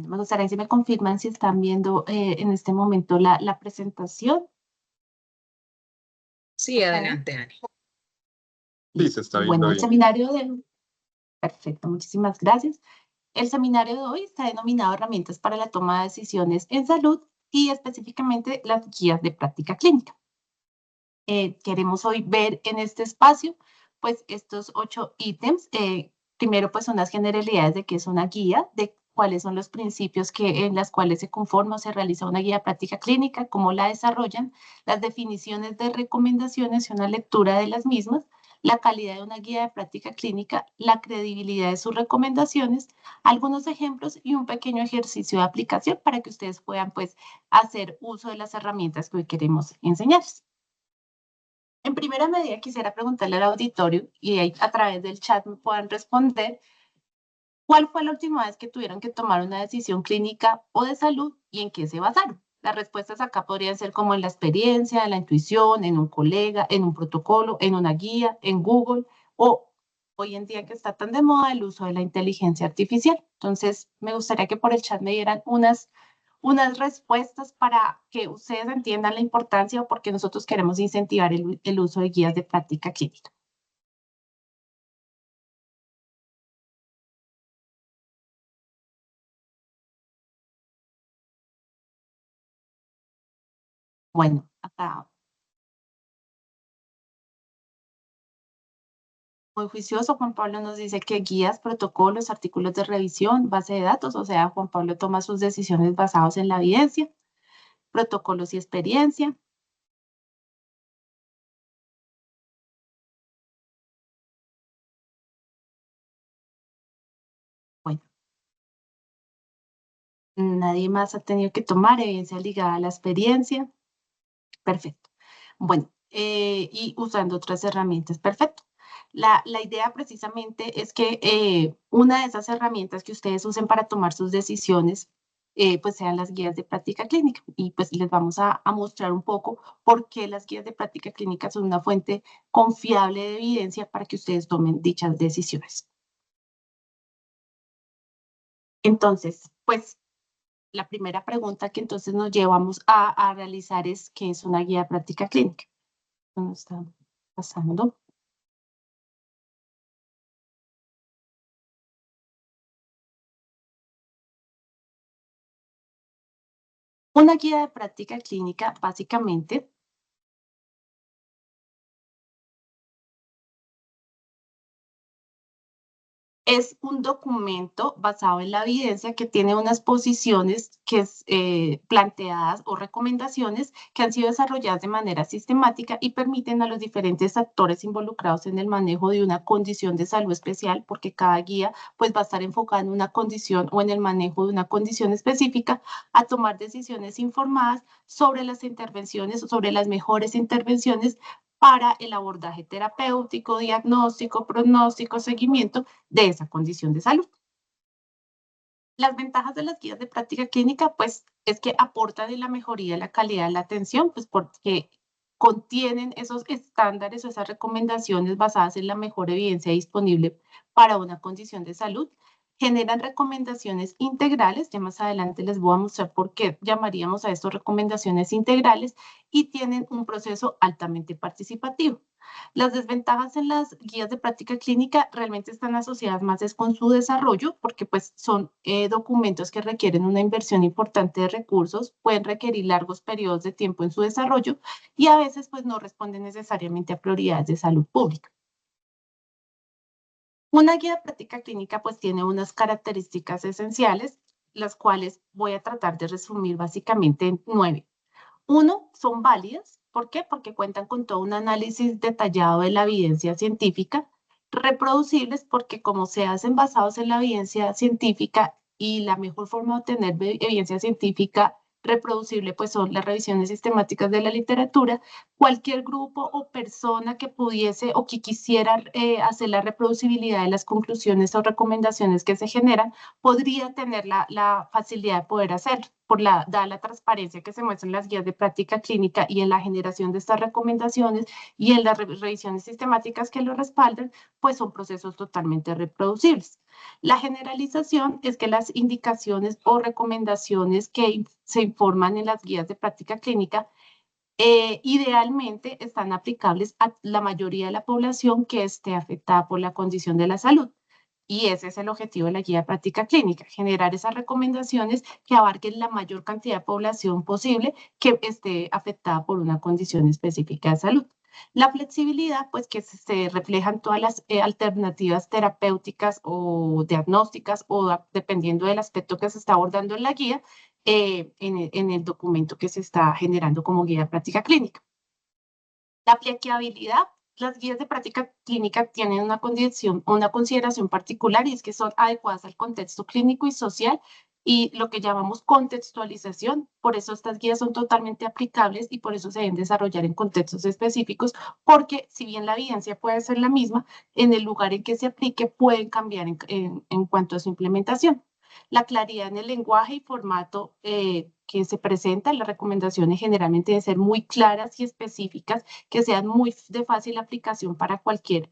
Bueno, me gustaría si me confirman si están viendo en este momento la presentación. Sí, adelante, Ani. Sí, se está viendo Bueno, el bien. seminario de... Perfecto, muchísimas gracias. El seminario de hoy está denominado Herramientas para la toma de decisiones en salud y específicamente las guías de práctica clínica. Queremos hoy ver en este espacio pues estos 8 ítems. Primero pues son las generalidades de qué es una guía, de cuáles son los principios en las cuales se conforma o se realiza una guía de práctica clínica, cómo la desarrollan, las definiciones de recomendaciones y una lectura de las mismas, la calidad de una guía de práctica clínica, la credibilidad de sus recomendaciones, algunos ejemplos y un pequeño ejercicio de aplicación para que ustedes puedan pues hacer uso de las herramientas que hoy queremos enseñarles. En primera medida quisiera preguntarle al auditorio y ahí a través del chat me puedan responder ¿cuál fue la última vez que tuvieron que tomar una decisión clínica o de salud y en qué se basaron? Las respuestas acá podrían ser como en la experiencia, en la intuición, en un colega, en un protocolo, en una guía, en Google o hoy en día que está tan de moda el uso de la inteligencia artificial. Entonces, me gustaría que por el chat me dieran unas respuestas para que ustedes entiendan la importancia o porque nosotros queremos incentivar el uso de guías de práctica clínica. Bueno, acá muy juicioso, Juan Pablo nos dice que guías, protocolos, artículos de revisión, base de datos, o sea, Juan Pablo toma sus decisiones basadas en la evidencia, protocolos y experiencia. Bueno, nadie más ha tenido que tomar evidencia ligada a la experiencia. Perfecto. Bueno, y usando otras herramientas, perfecto. La idea precisamente es que una de esas herramientas que ustedes usen para tomar sus decisiones, pues sean las guías de práctica clínica. Y pues les vamos a mostrar un poco por qué las guías de práctica clínica son una fuente confiable de evidencia para que ustedes tomen dichas decisiones. Entonces, pues la primera pregunta que entonces nos llevamos a realizar es, ¿qué es una guía de práctica clínica? ¿Dónde está pasando? Una guía de práctica clínica, básicamente, es un documento basado en la evidencia que tiene unas posiciones planteadas o recomendaciones que han sido desarrolladas de manera sistemática y permiten a los diferentes actores involucrados en el manejo de una condición de salud especial, porque cada guía pues, va a estar enfocada en una condición o en el manejo de una condición específica, a tomar decisiones informadas sobre las intervenciones o sobre las mejores intervenciones para el abordaje terapéutico, diagnóstico, pronóstico, seguimiento de esa condición de salud. Las ventajas de las guías de práctica clínica, pues, es que aportan en la mejoría de la calidad de la atención, pues, porque contienen esos estándares o esas recomendaciones basadas en la mejor evidencia disponible para una condición de salud. Generan recomendaciones integrales, ya más adelante les voy a mostrar por qué llamaríamos a esto recomendaciones integrales, y tienen un proceso altamente participativo. Las desventajas en las guías de práctica clínica realmente están asociadas más con su desarrollo, porque pues son documentos que requieren una inversión importante de recursos, pueden requerir largos periodos de tiempo en su desarrollo y a veces pues no responden necesariamente a prioridades de salud pública. Una guía de práctica clínica pues tiene unas características esenciales, las cuales voy a tratar de resumir básicamente en 9. Uno, son válidas. ¿Por qué? Porque cuentan con todo un análisis detallado de la evidencia científica, reproducibles porque como se hacen basados en la evidencia científica y la mejor forma de obtener evidencia científica reproducible pues son las revisiones sistemáticas de la literatura, cualquier grupo o persona que pudiese o que quisiera hacer la reproducibilidad de las conclusiones o recomendaciones que se generan podría tener la facilidad de poder hacerlo. dada la transparencia que se muestra en las guías de práctica clínica y en la generación de estas recomendaciones y en las revisiones sistemáticas que lo respaldan, pues son procesos totalmente reproducibles. La generalización es que las indicaciones o recomendaciones que se informan en las guías de práctica clínica idealmente están aplicables a la mayoría de la población que esté afectada por la condición de la salud. Y ese es el objetivo de la guía de práctica clínica, generar esas recomendaciones que abarquen la mayor cantidad de población posible que esté afectada por una condición específica de salud. La flexibilidad, pues que se reflejan todas las alternativas terapéuticas o diagnósticas o dependiendo del aspecto que se está abordando en la guía, en el documento que se está generando como guía de práctica clínica. La aplicabilidad, las guías de práctica clínica tienen una consideración particular y es que son adecuadas al contexto clínico y social y lo que llamamos contextualización. Por eso estas guías son totalmente aplicables y por eso se deben desarrollar en contextos específicos, porque si bien la evidencia puede ser la misma, en el lugar en que se aplique pueden cambiar en cuanto a su implementación. La claridad en el lenguaje y formato que se presenta, las recomendaciones generalmente deben ser muy claras y específicas, que sean muy de fácil aplicación para cualquier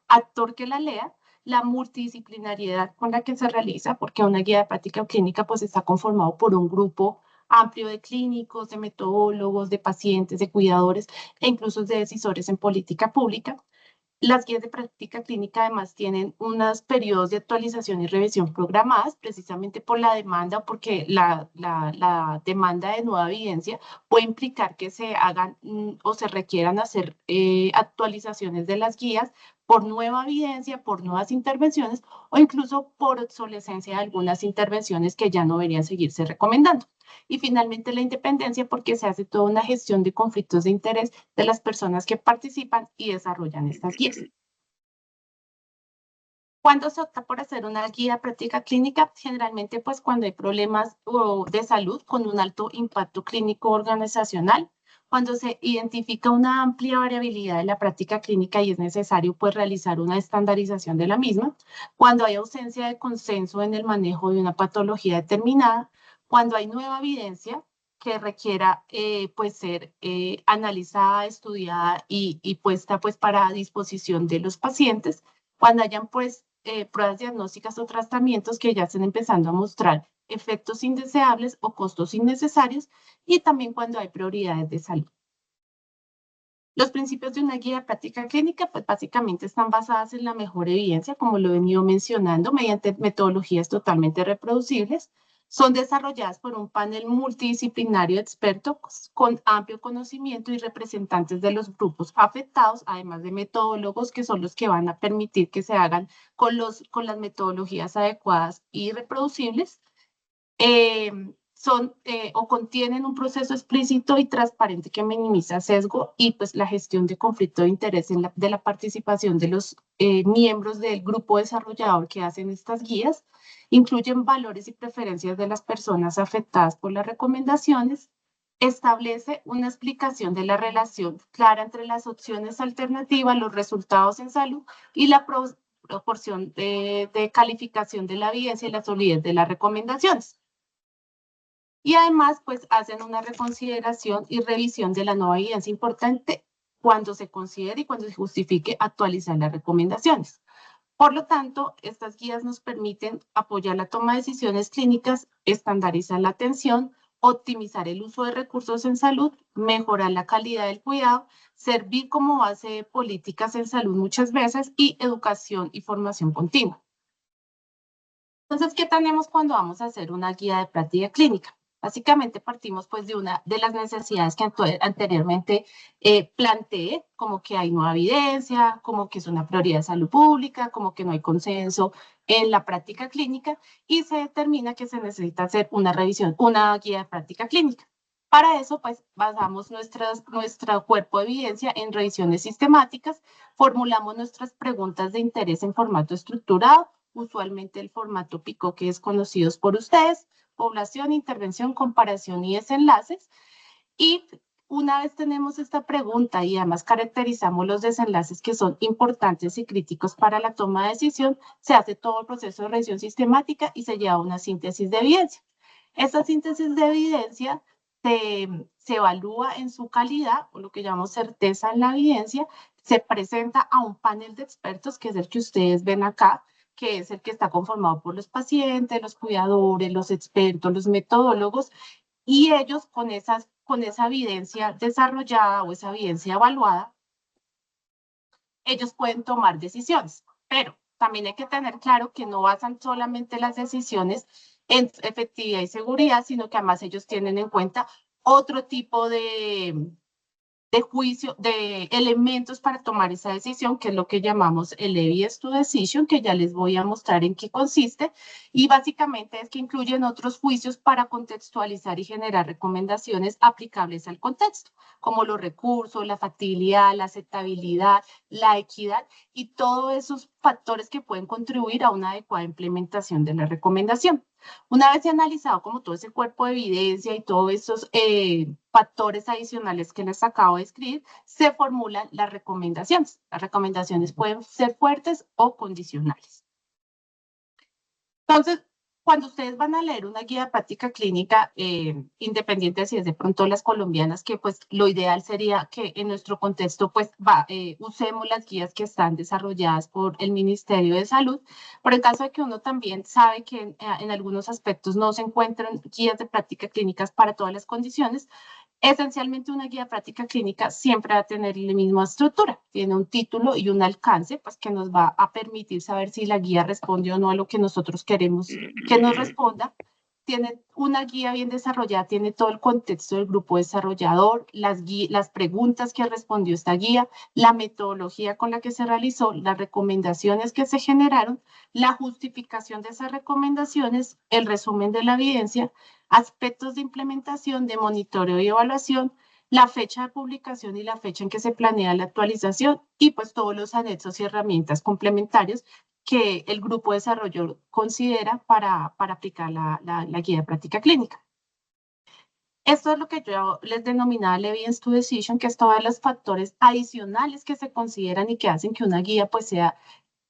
actor que la lea, la multidisciplinariedad con la que se realiza, porque una guía de práctica clínica pues está conformado por un grupo amplio de clínicos, de metodólogos, de pacientes, de cuidadores e incluso de decisores en política pública. Las guías de práctica clínica además tienen unos periodos de actualización y revisión programadas precisamente por la demanda o porque la demanda de nueva evidencia puede implicar que se hagan o se requieran hacer actualizaciones de las guías por nueva evidencia, por nuevas intervenciones o incluso por obsolescencia de algunas intervenciones que ya no deberían seguirse recomendando. Y finalmente la independencia porque se hace toda una gestión de conflictos de interés de las personas que participan y desarrollan estas guías. ¿Cuándo se opta por hacer una guía de práctica clínica? Generalmente, pues cuando hay problemas de salud con un alto impacto clínico organizacional, cuando se identifica una amplia variabilidad de la práctica clínica y es necesario pues realizar una estandarización de la misma, cuando hay ausencia de consenso en el manejo de una patología determinada, cuando hay nueva evidencia que requiera pues ser analizada, estudiada y puesta pues para disposición de los pacientes, cuando hayan pues pruebas diagnósticas o tratamientos que ya estén empezando a mostrar efectos indeseables o costos innecesarios y también cuando hay prioridades de salud. Los principios de una guía de práctica clínica, pues básicamente están basadas en la mejor evidencia, como lo he venido mencionando, mediante metodologías totalmente reproducibles. Son desarrolladas por un panel multidisciplinario de expertos con amplio conocimiento y representantes de los grupos afectados, además de metodólogos que son los que van a permitir que se hagan con las metodologías adecuadas y reproducibles. O contienen un proceso explícito y transparente que minimiza sesgo y pues la gestión de conflicto de interés de la participación de los miembros del grupo desarrollador que hacen estas guías, incluyen valores y preferencias de las personas afectadas por las recomendaciones, establece una explicación de la relación clara entre las opciones alternativas, los resultados en salud y la proporción de calificación de la evidencia y la solidez de las recomendaciones. Y además, pues hacen una reconsideración y revisión de la nueva evidencia importante cuando se considere y cuando se justifique actualizar las recomendaciones. Por lo tanto, estas guías nos permiten apoyar la toma de decisiones clínicas, estandarizar la atención, optimizar el uso de recursos en salud, mejorar la calidad del cuidado, servir como base de políticas en salud muchas veces y educación y formación continua. Entonces, ¿qué tenemos cuando vamos a hacer una guía de práctica clínica? Básicamente partimos pues de una de las necesidades que anteriormente planteé, como que hay nueva evidencia, como que es una prioridad de salud pública, como que no hay consenso en la práctica clínica y se determina que se necesita hacer una revisión, una guía de práctica clínica. Para eso, pues, basamos nuestro cuerpo de evidencia en revisiones sistemáticas, formulamos nuestras preguntas de interés en formato estructurado, usualmente el formato PICO que es conocido por ustedes, población, intervención, comparación y desenlaces. Y una vez tenemos esta pregunta y además caracterizamos los desenlaces que son importantes y críticos para la toma de decisión, se hace todo el proceso de revisión sistemática y se lleva a una síntesis de evidencia. Esta síntesis de evidencia se evalúa en su calidad, o lo que llamamos certeza en la evidencia, se presenta a un panel de expertos, que es el que ustedes ven acá, que es el que está conformado por los pacientes, los cuidadores, los expertos, los metodólogos, y ellos con esa evidencia desarrollada o esa evidencia evaluada, ellos pueden tomar decisiones. Pero también hay que tener claro que no basan solamente las decisiones en efectividad y seguridad, sino que además ellos tienen en cuenta otro tipo juicio, de elementos para tomar esa decisión, que es lo que llamamos el evidence to decision, que ya les voy a mostrar en qué consiste, y básicamente es que incluyen otros juicios para contextualizar y generar recomendaciones aplicables al contexto, como los recursos, la factibilidad, la aceptabilidad, la equidad y todos esos factores que pueden contribuir a una adecuada implementación de la recomendación. Una vez analizado como todo ese cuerpo de evidencia y todos esos factores adicionales que les acabo de escribir, se formulan las recomendaciones. Las recomendaciones pueden ser fuertes o condicionales. Entonces, cuando ustedes van a leer una guía de práctica clínica, independiente si es de pronto las colombianas, que pues lo ideal sería que en nuestro contexto pues usemos las guías que están desarrolladas por el Ministerio de Salud, por el caso de que uno también sabe que en algunos aspectos no se encuentran guías de práctica clínicas para todas las condiciones. Esencialmente una guía práctica clínica siempre va a tener la misma estructura, tiene un título y un alcance, pues que nos va a permitir saber si la guía responde o no a lo que nosotros queremos que nos responda. Tiene una guía bien desarrollada, tiene todo el contexto del grupo desarrollador, las preguntas que respondió esta guía, la metodología con la que se realizó, las recomendaciones que se generaron, la justificación de esas recomendaciones, el resumen de la evidencia, aspectos de implementación, de monitoreo y evaluación, la fecha de publicación y la fecha en que se planea la actualización y pues todos los anexos y herramientas complementarias que el grupo de desarrollo considera para aplicar la guía de práctica clínica. Esto es lo que yo les denominaba el evidence to decision, que es todos los factores adicionales que se consideran y que hacen que una guía pues sea,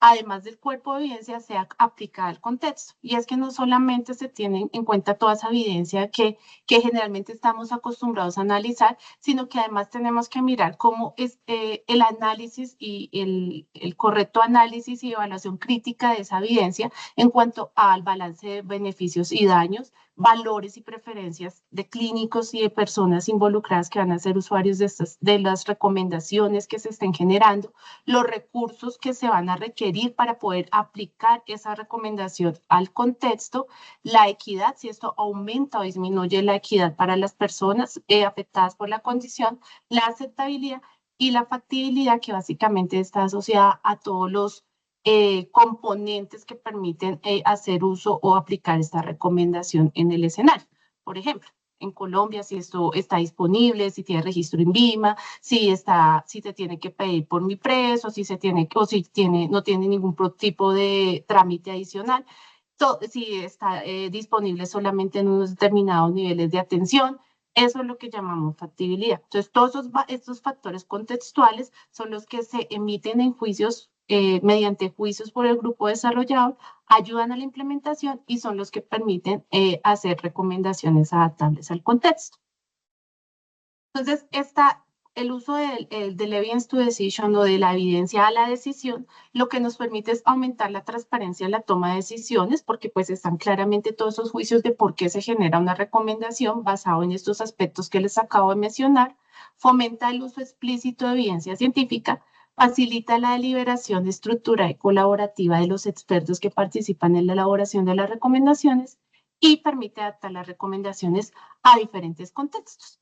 además del cuerpo de evidencia, sea aplicada al contexto. Y es que no solamente se tiene en cuenta toda esa evidencia que generalmente estamos acostumbrados a analizar, sino que además tenemos que mirar cómo es el análisis y el correcto análisis y evaluación crítica de esa evidencia en cuanto al balance de beneficios y daños, valores y preferencias de clínicos y de personas involucradas que van a ser usuarios de las recomendaciones que se estén generando, los recursos que se van a requerir para poder aplicar esa recomendación al contexto, la equidad, si esto aumenta o disminuye la equidad para las personas afectadas por la condición, la aceptabilidad y la factibilidad, que básicamente está asociada a todos los componentes que permiten hacer uso o aplicar esta recomendación en el escenario. Por ejemplo, en Colombia, si esto está disponible, si tiene registro en VIMA, si se tiene que pedir por MIPRES, o si no tiene ningún tipo de trámite adicional, si está disponible solamente en unos determinados niveles de atención. Eso es lo que llamamos factibilidad. Entonces, todos estos factores contextuales son los que se emiten en juicios, mediante juicios por el grupo desarrollador, ayudan a la implementación y son los que permiten hacer recomendaciones adaptables al contexto. Entonces, el uso del evidence to decision, o de la evidencia a la decisión, lo que nos permite es aumentar la transparencia en la toma de decisiones, porque pues están claramente todos esos juicios de por qué se genera una recomendación basado en estos aspectos que les acabo de mencionar, fomenta el uso explícito de evidencia científica, facilita la deliberación estructurada y colaborativa de los expertos que participan en la elaboración de las recomendaciones y permite adaptar las recomendaciones a diferentes contextos.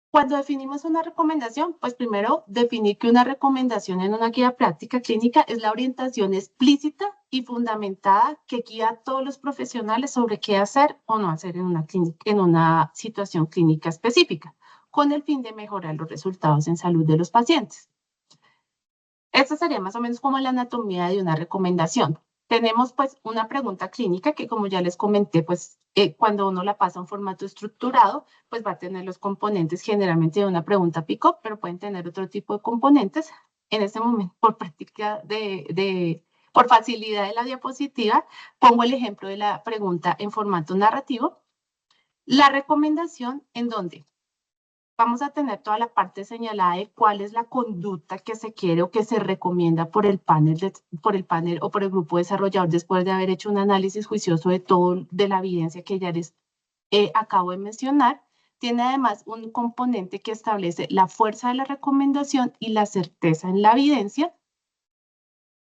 Cuando definimos una recomendación, pues primero definir que una recomendación en una guía práctica clínica es la orientación explícita y fundamentada que guía a todos los profesionales sobre qué hacer o no hacer en una situación clínica específica, con el fin de mejorar los resultados en salud de los pacientes. Esta sería más o menos como la anatomía de una recomendación. Tenemos pues una pregunta clínica que, como ya les comenté, pues cuando uno la pasa en formato estructurado, pues va a tener los componentes generalmente de una pregunta pick-up, pero pueden tener otro tipo de componentes. En este momento, por práctica de Por facilidad de la diapositiva, pongo el ejemplo de la pregunta en formato narrativo. La recomendación en donde vamos a tener toda la parte señalada de cuál es la conducta que se quiere o que se recomienda por el panel o por el grupo desarrollador después de haber hecho un análisis juicioso de todo, de la evidencia que ya les acabo de mencionar. Tiene además un componente que establece la fuerza de la recomendación y la certeza en la evidencia,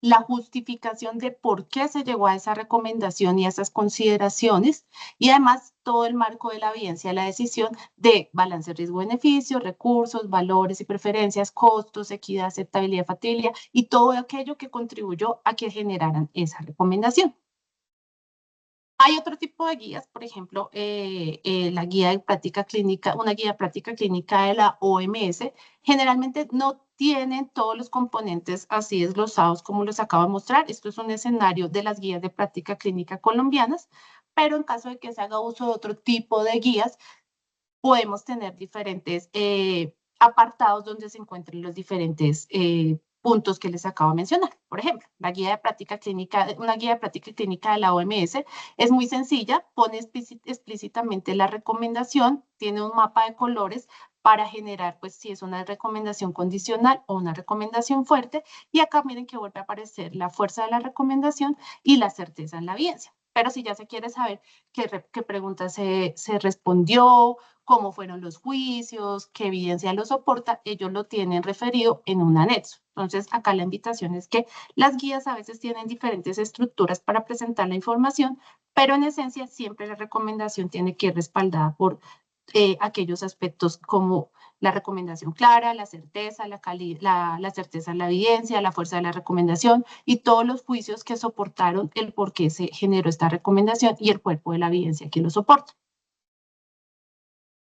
la justificación de por qué se llegó a esa recomendación y a esas consideraciones, y además todo el marco de la evidencia de la decisión de balance riesgo-beneficio, recursos, valores y preferencias, costos, equidad, aceptabilidad, factibilidad y todo aquello que contribuyó a que generaran esa recomendación. Hay otro tipo de guías, por ejemplo, la guía de práctica clínica, una guía de práctica clínica de la OMS, generalmente no tienen todos los componentes así desglosados como los acabo de mostrar. Esto es un escenario de las guías de práctica clínica colombianas, pero en caso de que se haga uso de otro tipo de guías, podemos tener diferentes apartados donde se encuentren los diferentes puntos que les acabo de mencionar. Por ejemplo, la guía de práctica clínica, una guía de práctica clínica de la OMS es muy sencilla, pone explícitamente la recomendación, tiene un mapa de colores para generar, pues, si es una recomendación condicional o una recomendación fuerte, y acá miren que vuelve a aparecer la fuerza de la recomendación y la certeza en la evidencia. Pero si ya se quiere saber qué pregunta se respondió, cómo fueron los juicios, qué evidencia lo soporta, ellos lo tienen referido en un anexo. Entonces, acá la invitación es que las guías a veces tienen diferentes estructuras para presentar la información, pero en esencia siempre la recomendación tiene que ir respaldada por aquellos aspectos como la recomendación clara, la certeza, la certeza en la evidencia, la fuerza de la recomendación y todos los juicios que soportaron el por qué se generó esta recomendación y el cuerpo de la evidencia que lo soporta.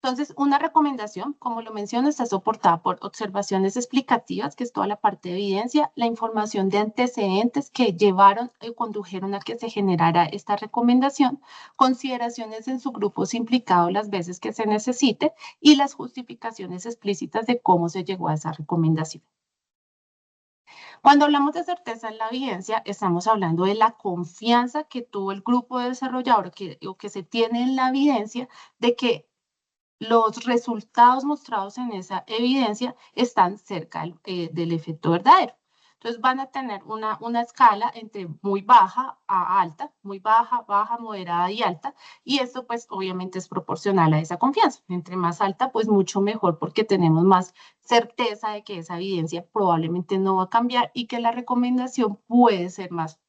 Entonces, una recomendación, como lo menciono, está soportada por observaciones explicativas, que es toda la parte de evidencia, la información de antecedentes que llevaron y condujeron a que se generara esta recomendación, consideraciones en subgrupos implicados las veces que se necesite y las justificaciones explícitas de cómo se llegó a esa recomendación. Cuando hablamos de certeza en la evidencia, estamos hablando de la confianza que tuvo el grupo de desarrollador o que se tiene en la evidencia de que los resultados mostrados en esa evidencia están cerca del efecto verdadero. Entonces van a tener una escala entre muy baja a alta, muy baja, baja, moderada y alta, y esto pues obviamente es proporcional a esa confianza. Entre más alta, pues mucho mejor porque tenemos más certeza de que esa evidencia probablemente no va a cambiar y que la recomendación puede ser más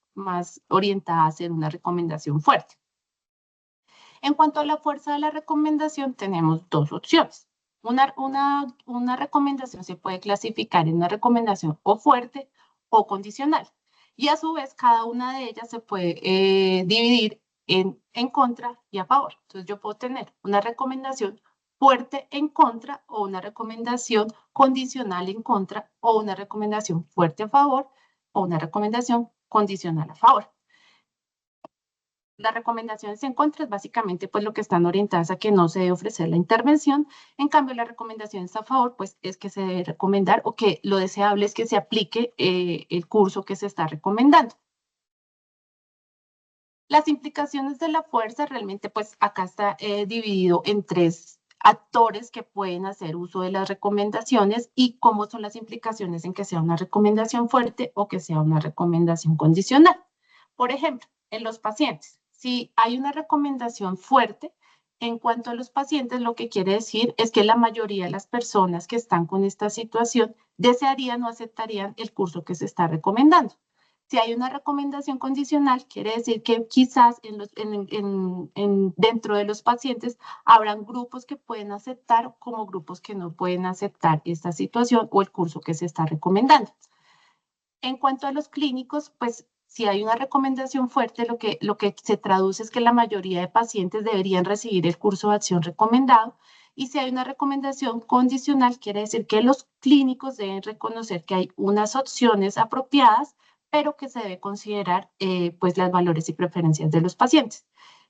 orientada a ser una recomendación fuerte. En cuanto a la fuerza de la recomendación, tenemos dos opciones. Una recomendación se puede clasificar en una recomendación o fuerte o condicional. Y a su vez, cada una de ellas se puede dividir en contra y a favor. Entonces, yo puedo tener una recomendación fuerte en contra o una recomendación condicional en contra o una recomendación fuerte a favor o una recomendación condicional a favor. Las recomendaciones en contra es básicamente pues lo que están orientadas a que no se debe ofrecer la intervención. En cambio, las recomendaciones a favor pues es que se debe recomendar o que lo deseable es que se aplique el curso que se está recomendando. Las implicaciones de la fuerza realmente pues acá está dividido en tres actores que pueden hacer uso de las recomendaciones y cómo son las implicaciones en que sea una recomendación fuerte o que sea una recomendación condicional. Por ejemplo, en los pacientes. Si hay una recomendación fuerte en cuanto a los pacientes, lo que quiere decir es que la mayoría de las personas que están con esta situación desearían o aceptarían el curso que se está recomendando. Si hay una recomendación condicional, quiere decir que quizás dentro de los pacientes habrán grupos que pueden aceptar como grupos que no pueden aceptar esta situación o el curso que se está recomendando. En cuanto a los clínicos, pues si hay una recomendación fuerte, lo que se traduce es que la mayoría de pacientes deberían recibir el curso de acción recomendado. Y si hay una recomendación condicional, quiere decir que los clínicos deben reconocer que hay unas opciones apropiadas, pero que se debe considerar pues los valores y preferencias de los pacientes.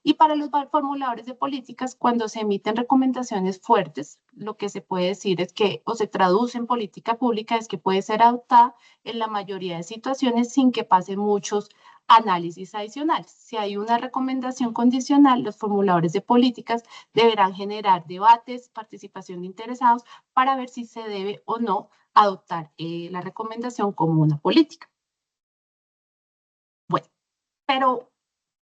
Y para los formuladores de políticas, cuando se emiten recomendaciones fuertes, lo que se puede decir es que, o se traduce en política pública, es que puede ser adoptada en la mayoría de situaciones sin que pasen muchos análisis adicionales. Si hay una recomendación condicional, los formuladores de políticas deberán generar debates, participación de interesados para ver si se debe o no adoptar la recomendación como una política. Bueno, pero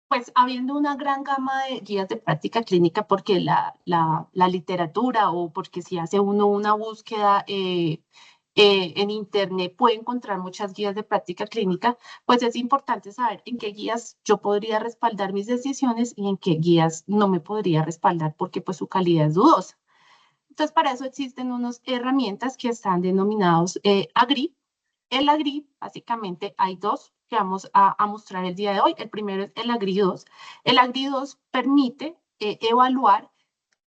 pues habiendo una gran gama de guías de práctica clínica, porque la literatura o porque si hace uno una búsqueda en Internet puede encontrar muchas guías de práctica clínica, pues es importante saber en qué guías yo podría respaldar mis decisiones y en qué guías no me podría respaldar porque pues su calidad es dudosa. Entonces, para eso existen unas herramientas que están denominados AGRI. El AGRI, básicamente, hay dos que vamos a mostrar el día de hoy. El primero es el AGRI 2. El AGRI 2 permite evaluar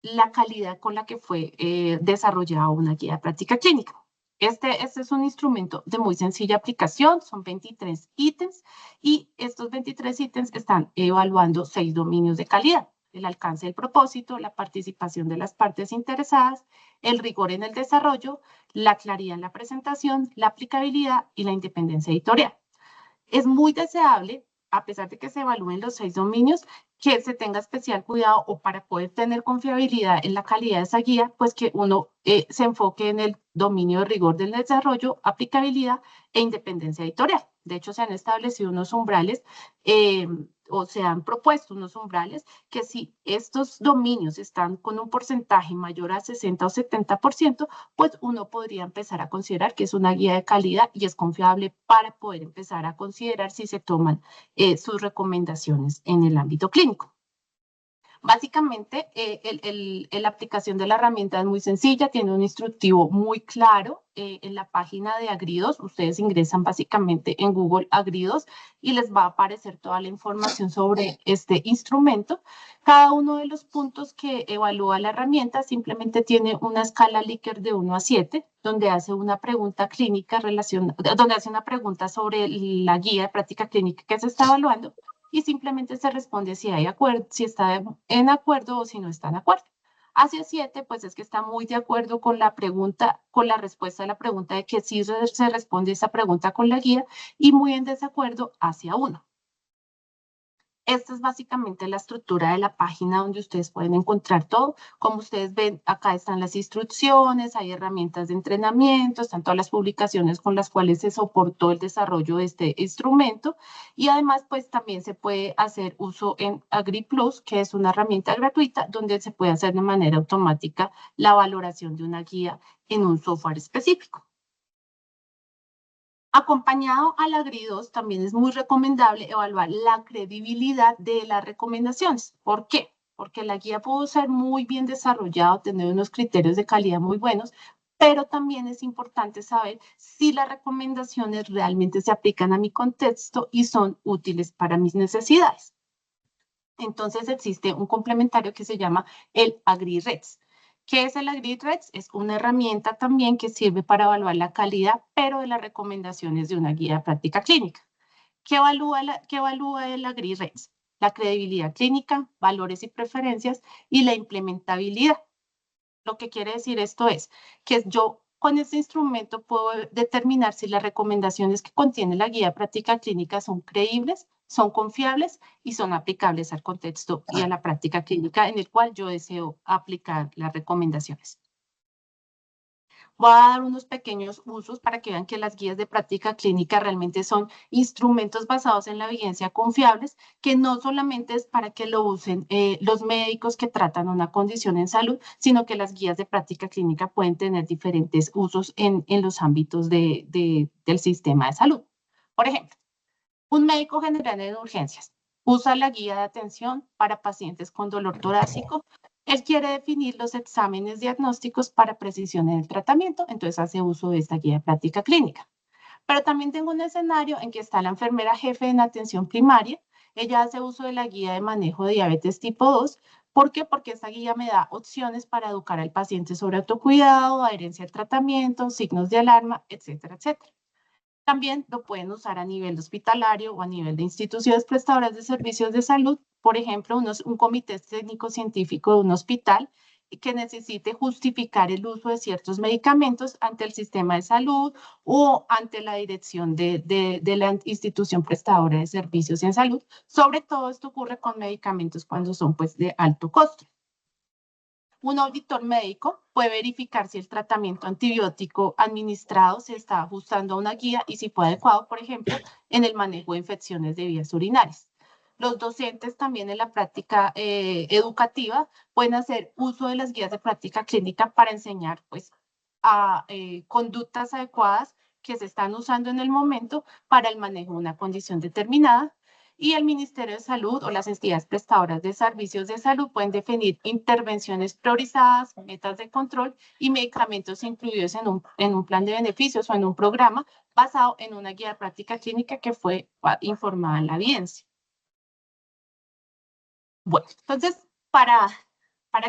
la calidad con la que fue desarrollada una guía de práctica clínica. Este es un instrumento de muy sencilla aplicación, son 23 ítems y estos 23 ítems están evaluando 6 dominios de calidad: el alcance del propósito, la participación de las partes interesadas, el rigor en el desarrollo, la claridad en la presentación, la aplicabilidad y la independencia editorial. Es muy deseable, a pesar de que se evalúen los 6 dominios, que se tenga especial cuidado o para poder tener confiabilidad en la calidad de esa guía, pues que uno se enfoque en el dominio de rigor del desarrollo, aplicabilidad e independencia editorial. De hecho, se han establecido unos umbrales o se han propuesto unos umbrales que si estos dominios están con un porcentaje mayor a 60 o 70%, pues uno podría empezar a considerar que es una guía de calidad y es confiable para poder empezar a considerar si se toman sus recomendaciones en el ámbito clínico. Básicamente, la aplicación de la herramienta es muy sencilla, tiene un instructivo muy claro. En la página de Agri2, ustedes ingresan básicamente en Google Agri2 y les va a aparecer toda la información sobre este instrumento. Cada uno de los puntos que evalúa la herramienta simplemente tiene una escala Likert de 1 a 7, donde hace una pregunta clínica donde hace una pregunta sobre la guía de práctica clínica que se está evaluando y simplemente se responde si hay acuerdo, si está en acuerdo o si no está en acuerdo. Hacia 7, pues es que está muy de acuerdo con la pregunta, con la respuesta a la pregunta de que sí se responde esa pregunta con la guía, y muy en desacuerdo hacia 1. Esta es básicamente la estructura de la página donde ustedes pueden encontrar todo. Como ustedes ven, acá están las instrucciones, hay herramientas de entrenamiento, están todas las publicaciones con las cuales se soportó el desarrollo de este instrumento. Y además, pues también se puede hacer uso en AgriPlus, que es una herramienta gratuita donde se puede hacer de manera automática la valoración de una guía en un software específico. Acompañado al Agri2, también es muy recomendable evaluar la credibilidad de las recomendaciones. ¿Por qué? Porque la guía puede ser muy bien desarrollada, tener unos criterios de calidad muy buenos, pero también es importante saber si las recomendaciones realmente se aplican a mi contexto y son útiles para mis necesidades. Entonces existe un complementario que se llama el AgriRex. ¿Qué es el AgriRex? Es una herramienta también que sirve para evaluar la calidad, pero de las recomendaciones de una guía de práctica clínica. ¿Qué evalúa el AgriRex? La credibilidad clínica, valores y preferencias y la implementabilidad. Lo que quiere decir esto es que yo con este instrumento puedo determinar si las recomendaciones que contiene la guía de práctica clínica son creíbles, son confiables y son aplicables al contexto y a la práctica clínica en el cual yo deseo aplicar las recomendaciones. Voy a dar unos pequeños usos para que vean que las guías de práctica clínica realmente son instrumentos basados en la evidencia confiables, que no solamente es para que lo usen los médicos que tratan una condición en salud, sino que las guías de práctica clínica pueden tener diferentes usos en los ámbitos del sistema de salud. Por ejemplo, un médico general en urgencias usa la guía de atención para pacientes con dolor torácico. Él quiere definir los exámenes diagnósticos para precisión en el tratamiento, entonces hace uso de esta guía de práctica clínica. Pero también tengo un escenario en que está la enfermera jefe en atención primaria. Ella hace uso de la guía de manejo de diabetes tipo 2. ¿Por qué? Porque esta guía me da opciones para educar al paciente sobre autocuidado, adherencia al tratamiento, signos de alarma, etcétera, etcétera. También lo pueden usar a nivel hospitalario o a nivel de instituciones prestadoras de servicios de salud. Por ejemplo, un comité técnico-científico de un hospital que necesite justificar el uso de ciertos medicamentos ante el sistema de salud o ante la dirección de la institución prestadora de servicios en salud. Sobre todo esto ocurre con medicamentos cuando son pues de alto costo. Un auditor médico puede verificar si el tratamiento antibiótico administrado se está ajustando a una guía y si fue adecuado, por ejemplo, en el manejo de infecciones de vías urinarias. Los docentes también en la práctica educativa pueden hacer uso de las guías de práctica clínica para enseñar pues, a conductas adecuadas que se están usando en el momento para el manejo de una condición determinada. Y el Ministerio de Salud o las entidades prestadoras de servicios de salud pueden definir intervenciones priorizadas, metas de control y medicamentos incluidos en un plan de beneficios o en un programa basado en una guía de práctica clínica que fue informada en la evidencia. Bueno, entonces, para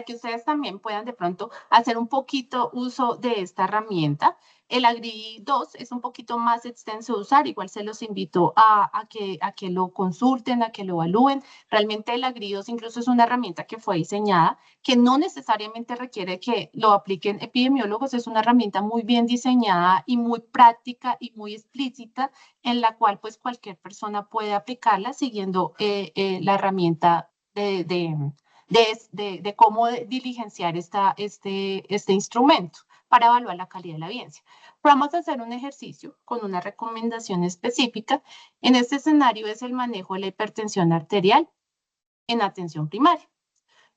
que ustedes también puedan de pronto hacer un poquito uso de esta herramienta, el Agri 2 es un poquito más extenso de usar, igual se los invito a que lo consulten, a que lo evalúen. Realmente el Agri 2 incluso es una herramienta que fue diseñada, que no necesariamente requiere que lo apliquen epidemiólogos, es una herramienta muy bien diseñada y muy práctica y muy explícita, en la cual pues cualquier persona puede aplicarla siguiendo la herramienta de cómo diligenciar este instrumento para evaluar la calidad de la evidencia. Vamos a hacer un ejercicio con una recomendación específica. En este escenario es el manejo de la hipertensión arterial en atención primaria.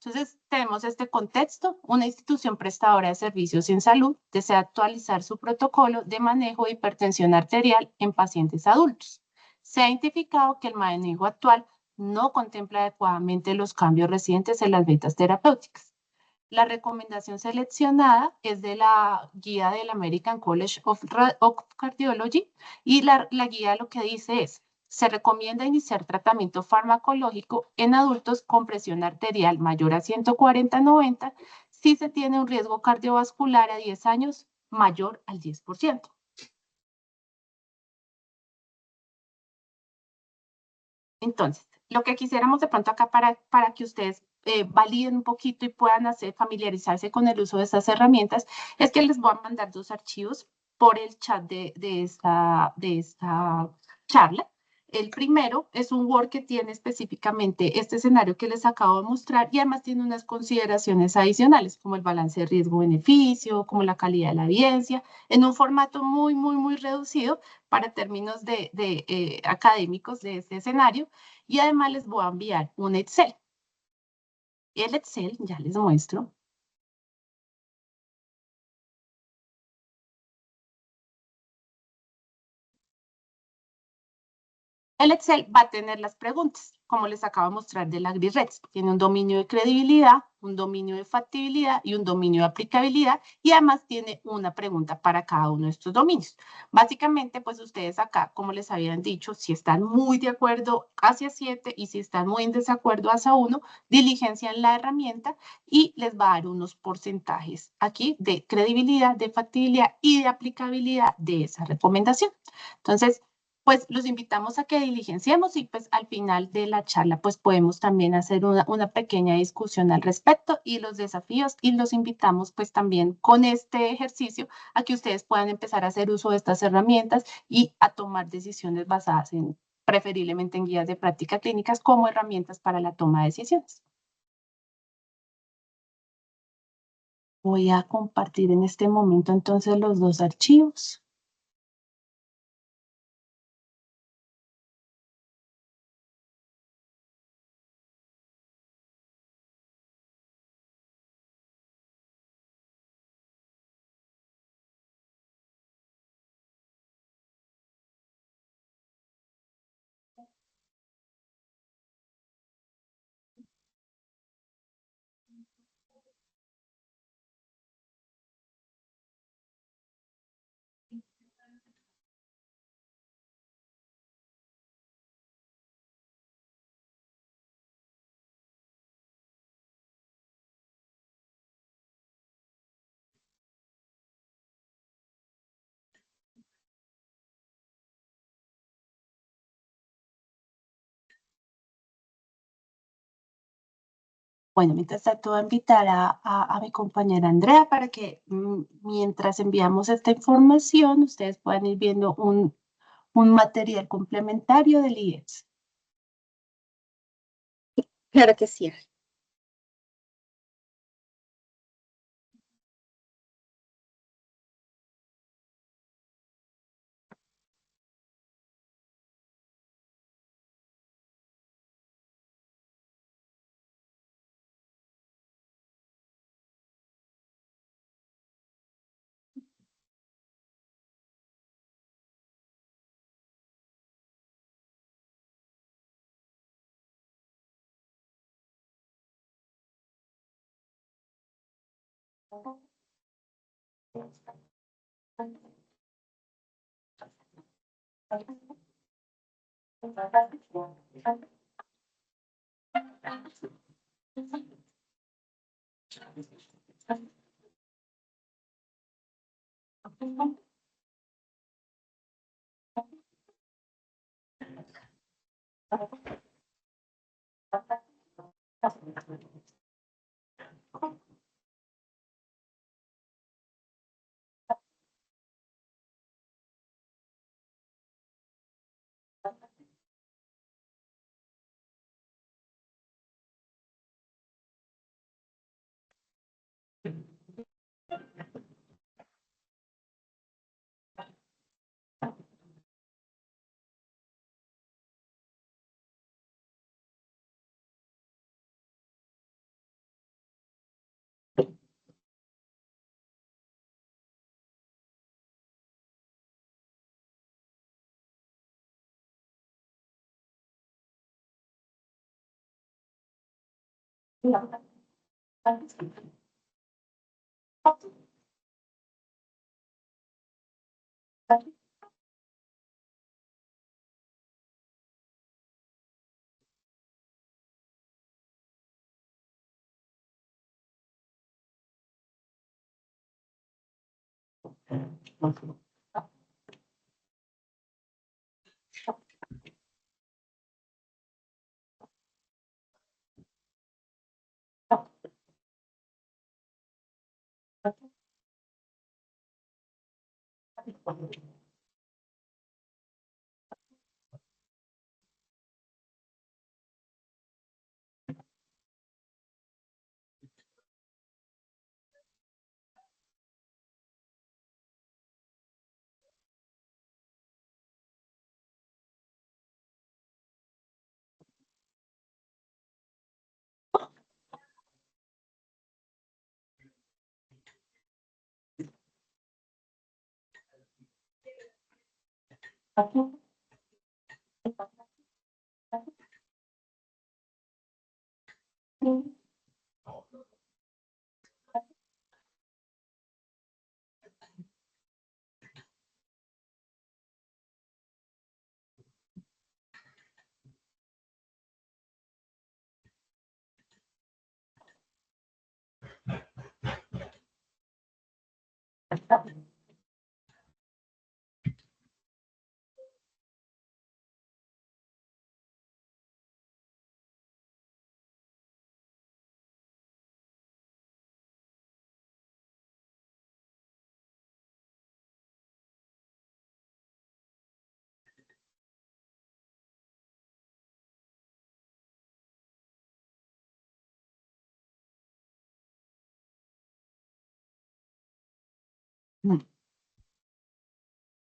Entonces, tenemos este contexto. Una institución prestadora de servicios en salud desea actualizar su protocolo de manejo de hipertensión arterial en pacientes adultos. Se ha identificado que el manejo actual no contempla adecuadamente los cambios recientes en las metas terapéuticas. La recomendación seleccionada es de la guía del American College of Cardiology y la guía lo que dice es: se recomienda iniciar tratamiento farmacológico en adultos con presión arterial mayor a 140/90 si se tiene un riesgo cardiovascular a 10 años mayor al 10%. Entonces, lo que quisiéramos de pronto acá para que ustedes validen un poquito y puedan familiarizarse con el uso de estas herramientas es que les voy a mandar dos archivos por el chat de esta charla. El primero es un Word que tiene específicamente este escenario que les acabo de mostrar y además tiene unas consideraciones adicionales como el balance de riesgo-beneficio, como la calidad de la evidencia, en un formato muy, muy, muy reducido para términos académicos de este escenario. Y además les voy a enviar un Excel. El Excel, ya les muestro. El Excel va a tener las preguntas, como les acabo de mostrar del AgriRex. Tiene un dominio de credibilidad, un dominio de factibilidad y un dominio de aplicabilidad, y además tiene una pregunta para cada uno de estos dominios. Básicamente, pues ustedes acá, como les habían dicho, si están muy de acuerdo hacia 7 y si están muy en desacuerdo hacia 1, diligencian la herramienta y les va a dar unos porcentajes aquí de credibilidad, de factibilidad y de aplicabilidad de esa recomendación. Entonces, pues los invitamos a que diligenciemos y pues al final de la charla pues podemos también hacer una pequeña discusión al respecto y los desafíos, y los invitamos pues también con este ejercicio a que ustedes puedan empezar a hacer uso de estas herramientas y a tomar decisiones basadas preferiblemente en guías de práctica clínicas como herramientas para la toma de decisiones. Voy a compartir en este momento entonces los dos archivos. Bueno, mientras tanto voy a invitar a mi compañera Andrea para que mientras enviamos esta información, ustedes puedan ir viendo un material complementario del IES. Claro que sí.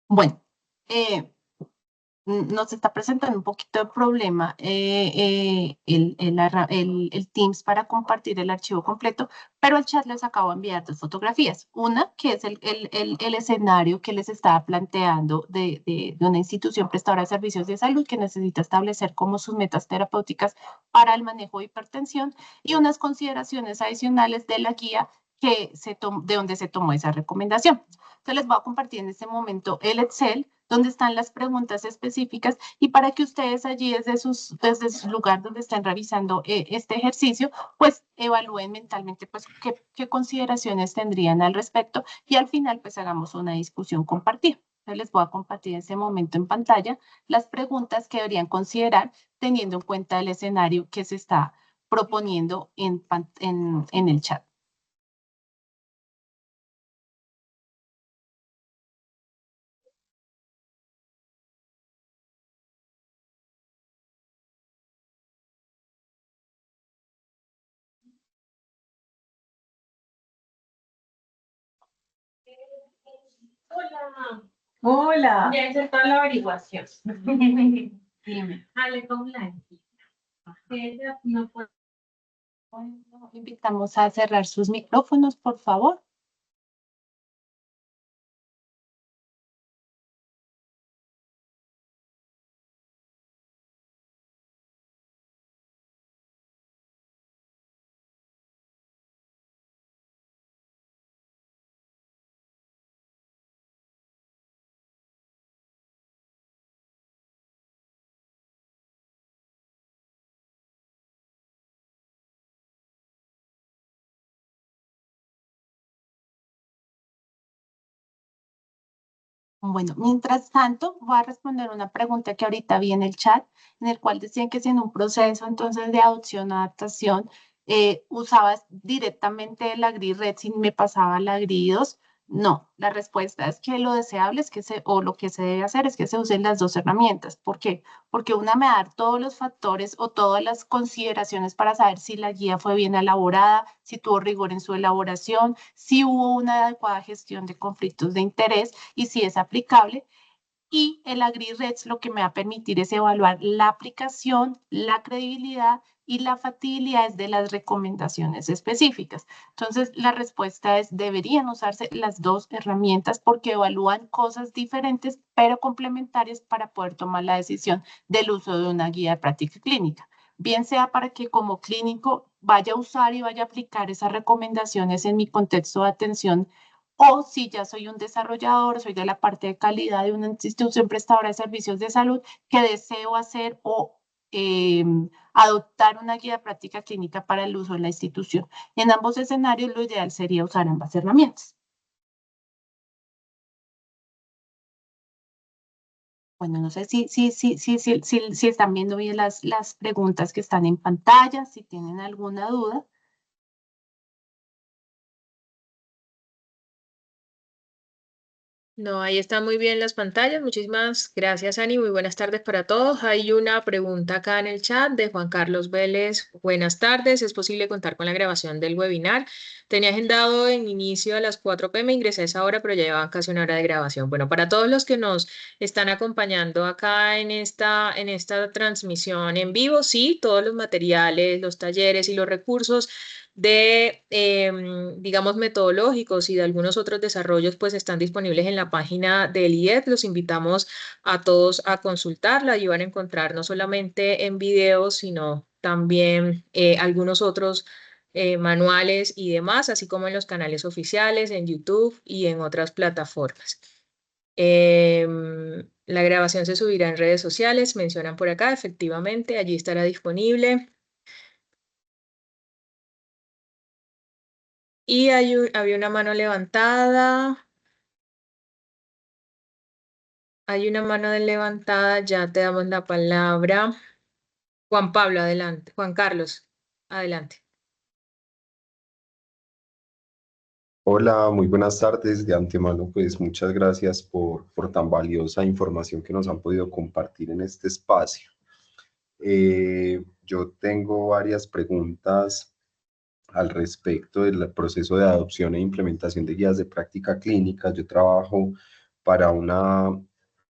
Bueno, nos está presentando un poquito de problema el Teams para compartir el archivo completo, pero al chat les acabo de enviar dos fotografías. Una que es el escenario que les estaba planteando de una institución prestadora de servicios de salud que necesita establecer como sus metas terapéuticas para el manejo de hipertensión y unas consideraciones adicionales de la guía de donde se tomó esa recomendación. Entonces les voy a compartir en este momento el Excel donde están las preguntas específicas y para que ustedes allí desde su lugar donde estén revisando este ejercicio, pues evalúen mentalmente pues qué consideraciones tendrían al respecto y al final pues hagamos una discusión compartida. Entonces les voy a compartir en este momento en pantalla las preguntas que deberían considerar teniendo en cuenta el escenario que se está proponiendo en el chat. Hola. Hola. Ya hice toda la averiguación. Dime. Ale con Blanquita. Ella no puede. Bueno, invitamos a cerrar sus micrófonos, por favor. Bueno, mientras tanto, voy a responder una pregunta que ahorita vi en el chat, en el cual decían que si en un proceso entonces de adopción o adaptación usabas directamente el AgriRed sin me pasaba la Agri2. No, la respuesta es que lo deseable es que o lo que se debe hacer es que se usen las dos herramientas. ¿Por qué? Porque una me da todos los factores o todas las consideraciones para saber si la guía fue bien elaborada, si tuvo rigor en su elaboración, si hubo una adecuada gestión de conflictos de interés y si es aplicable. Y el AgriRex lo que me va a permitir es evaluar la aplicación, la credibilidad y la factibilidad de las recomendaciones específicas. Entonces, la respuesta es, deberían usarse las dos herramientas porque evalúan cosas diferentes, pero complementarias para poder tomar la decisión del uso de una guía de práctica clínica. Bien sea para que como clínico vaya a usar y vaya a aplicar esas recomendaciones en mi contexto de atención, o si ya soy un desarrollador, soy de la parte de calidad de una institución prestadora de servicios de salud que deseo hacer o adoptar una guía de práctica clínica para el uso en la institución. En ambos escenarios, lo ideal sería usar ambas herramientas. Bueno, no sé si están viendo bien las preguntas que están en pantalla, si tienen alguna duda. No, ahí están muy bien las pantallas. Muchísimas gracias, Ani. Muy buenas tardes para todos. Hay una pregunta acá en el chat de Juan Carlos Vélez. Buenas tardes. ¿Es posible contar con la grabación del webinar? Tenía agendado en inicio a las 4 p.m. Ingresé a esa hora, pero ya llevaban casi una hora de grabación. Bueno, para todos los que nos están acompañando acá en esta transmisión en vivo, sí, todos los materiales, los talleres y los recursos de, digamos, metodológicos y de algunos otros desarrollos, pues están disponibles en la página del IED. Los invitamos a todos a consultarla y van a encontrar no solamente en videos, sino también algunos otros manuales y demás, así como en los canales oficiales, en YouTube y en otras plataformas. La grabación se subirá en redes sociales, mencionan por acá, efectivamente, allí estará disponible. Y había una mano levantada. Hay una mano levantada, ya te damos la palabra. Juan Pablo, adelante. Juan Carlos, adelante. Hola, muy buenas tardes. De antemano, pues muchas gracias por tan valiosa información que nos han podido compartir en este espacio. Yo tengo varias preguntas al respecto del proceso de adopción e implementación de guías de práctica clínica. Yo trabajo para una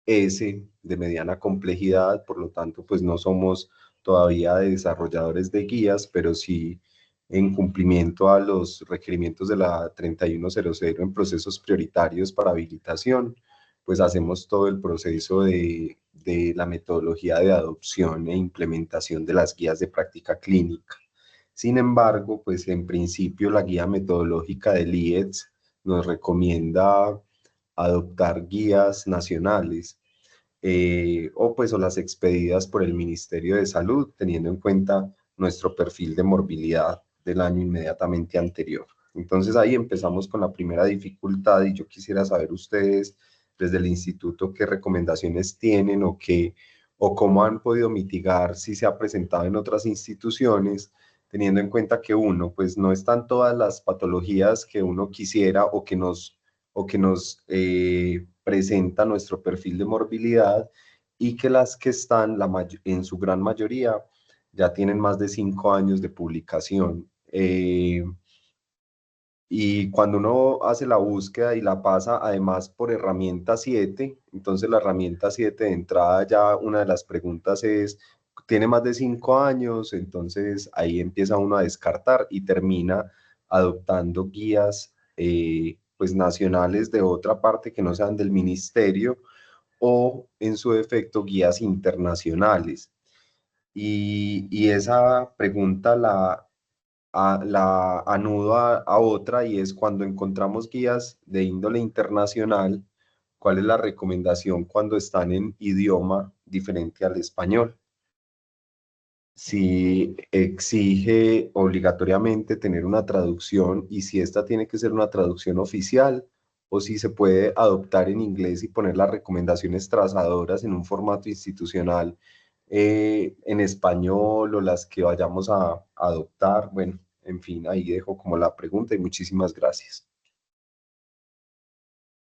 S de mediana complejidad, por lo tanto, pues no somos todavía desarrolladores de guías, pero sí en cumplimiento a los requerimientos de la 3100 en procesos prioritarios para habilitación, pues hacemos todo el proceso de la metodología de adopción e implementación de las guías de práctica clínica. Sin embargo, pues en principio la guía metodológica del IEDS nos recomienda adoptar guías nacionales o las expedidas por el Ministerio de Salud, teniendo en cuenta nuestro perfil de morbilidad del año inmediatamente anterior. Entonces ahí empezamos con la primera dificultad y yo quisiera saber ustedes desde el instituto qué recomendaciones tienen o cómo han podido mitigar si se ha presentado en otras instituciones teniendo en cuenta que uno, pues no están todas las patologías que uno quisiera o que nos presenta nuestro perfil de morbilidad, y que las que están, en su gran mayoría, ya tienen más de 5 años de publicación. Y cuando uno hace la búsqueda y la pasa además por herramienta 7, entonces la herramienta 7 de entrada, ya una de las preguntas es, ¿tiene más de 5 años? Entonces ahí empieza uno a descartar y termina adoptando guías pues nacionales de otra parte que no sean del ministerio, o en su defecto guías internacionales. Y esa pregunta la anudo a otra, y es: cuando encontramos guías de índole internacional, ¿cuál es la recomendación cuando están en idioma diferente al español? Si exige obligatoriamente tener una traducción, y si esta tiene que ser una traducción oficial, o si se puede adoptar en inglés y poner las recomendaciones trazadoras en un formato institucional en español, o las que vayamos a adoptar. Bueno, en fin, ahí dejo como la pregunta, y muchísimas gracias.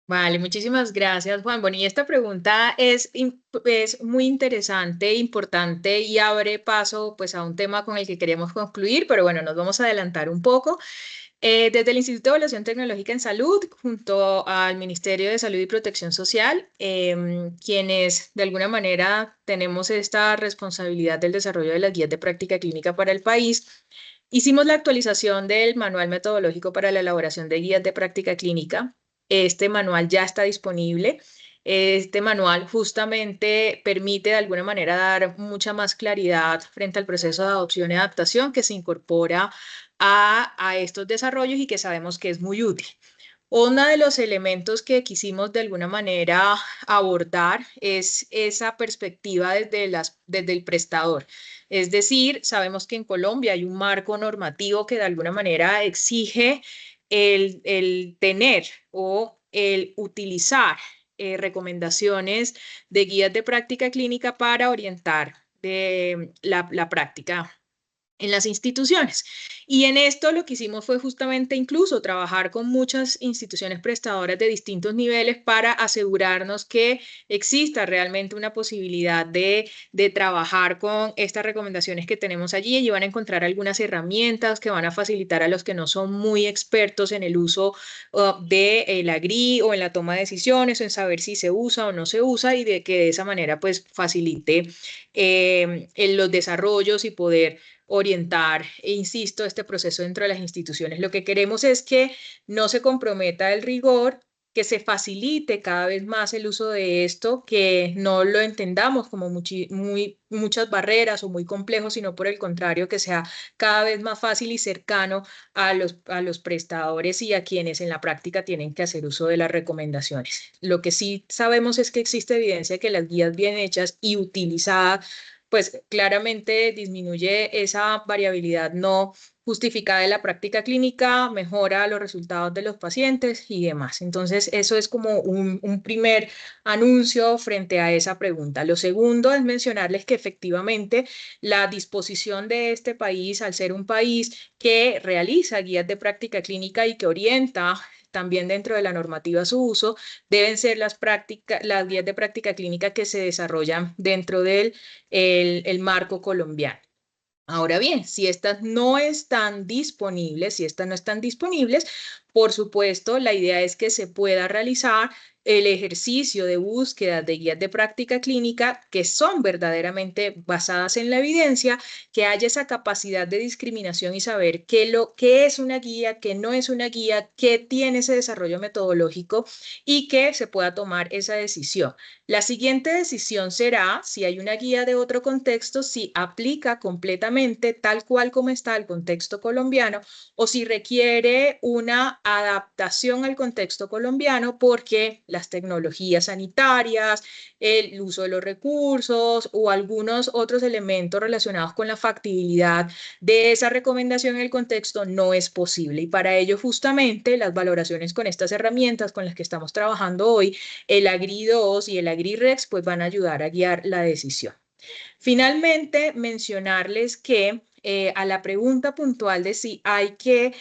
Vale, muchísimas gracias, Juan. Bueno, y esta pregunta es muy interesante, importante y abre paso pues a un tema con el que queremos concluir, pero bueno, nos vamos a adelantar un poco. Desde el Instituto de Evaluación Tecnológica en Salud, junto al Ministerio de Salud y Protección Social, quienes de alguna manera tenemos esta responsabilidad del desarrollo de las guías de práctica clínica para el país, hicimos la actualización del Manual Metodológico para la elaboración de guías de práctica clínica. Este manual ya está disponible. Este manual justamente permite de alguna manera dar mucha más claridad frente al proceso de adopción y adaptación que se incorpora a estos desarrollos y que sabemos que es muy útil. Uno de los elementos que quisimos de alguna manera abordar es esa perspectiva desde el prestador. Es decir, sabemos que en Colombia hay un marco normativo que de alguna manera exige el tener o el utilizar recomendaciones de guías de práctica clínica para orientar la práctica en las instituciones. Y en esto lo que hicimos fue justamente incluso trabajar con muchas instituciones prestadoras de distintos niveles para asegurarnos que exista realmente una posibilidad de trabajar con estas recomendaciones que tenemos allí. Y van a encontrar algunas herramientas que van a facilitar a los que no son muy expertos en el uso de la GRI o en la toma de decisiones o en saber si se usa o no se usa, y de que de esa manera pues facilite en los desarrollos y poder orientar, e insisto, este proceso dentro de las instituciones. Lo que queremos es que no se comprometa el rigor, que se facilite cada vez más el uso de esto, que no lo entendamos como muchas barreras o muy complejo, sino por el contrario, que sea cada vez más fácil y cercano a los prestadores y a quienes en la práctica tienen que hacer uso de las recomendaciones. Lo que sí sabemos es que existe evidencia de que las guías bien hechas y utilizadas pues claramente disminuye esa variabilidad no justificada de la práctica clínica, mejora los resultados de los pacientes y demás. Entonces, eso es como un primer anuncio frente a esa pregunta. Lo segundo es mencionarles que efectivamente la disposición de este país, al ser un país que realiza guías de práctica clínica y que orienta también dentro de la normativa su uso, deben ser las guías de práctica clínica que se desarrollan dentro del el marco colombiano. Ahora bien, si estas no están disponibles, por supuesto, la idea es que se pueda realizar el ejercicio de búsqueda de guías de práctica clínica que son verdaderamente basadas en la evidencia, que haya esa capacidad de discriminación y saber qué es una guía, qué no es una guía, qué tiene ese desarrollo metodológico, y que se pueda tomar esa decisión. La siguiente decisión será, si hay una guía de otro contexto, si aplica completamente tal cual como está el contexto colombiano, o si requiere una adaptación al contexto colombiano porque las tecnologías sanitarias, el uso de los recursos o algunos otros elementos relacionados con la factibilidad de esa recomendación en el contexto no es posible. Y para ello justamente las valoraciones con estas herramientas con las que estamos trabajando hoy, el AGRI 2 y el AGRI REX, pues van a ayudar a guiar la decisión. Finalmente, mencionarles que a la pregunta puntual de si hay que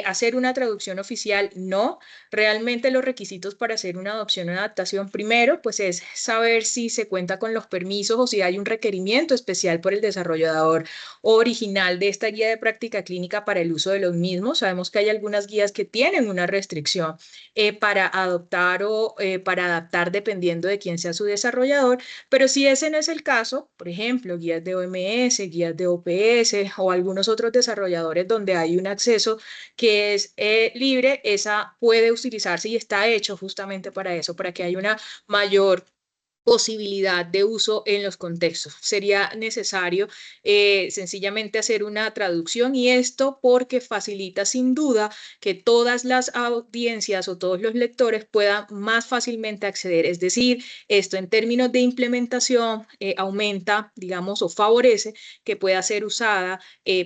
hacer una traducción oficial, no. Realmente los requisitos para hacer una adopción o adaptación, primero, pues es saber si se cuenta con los permisos o si hay un requerimiento especial por el desarrollador original de esta guía de práctica clínica para el uso de los mismos. Sabemos que hay algunas guías que tienen una restricción para adoptar o para adaptar dependiendo de quién sea su desarrollador, pero si ese no es el caso, por ejemplo, guías de OMS, guías de OPS o algunos otros desarrolladores donde hay un acceso que es libre, esa puede utilizarse y está hecho justamente para eso, para que haya una mayor posibilidad de uso en los contextos. Sería necesario sencillamente hacer una traducción y esto porque facilita sin duda que todas las audiencias o todos los lectores puedan más fácilmente acceder. Es decir, esto en términos de implementación aumenta, digamos, o favorece que pueda ser usada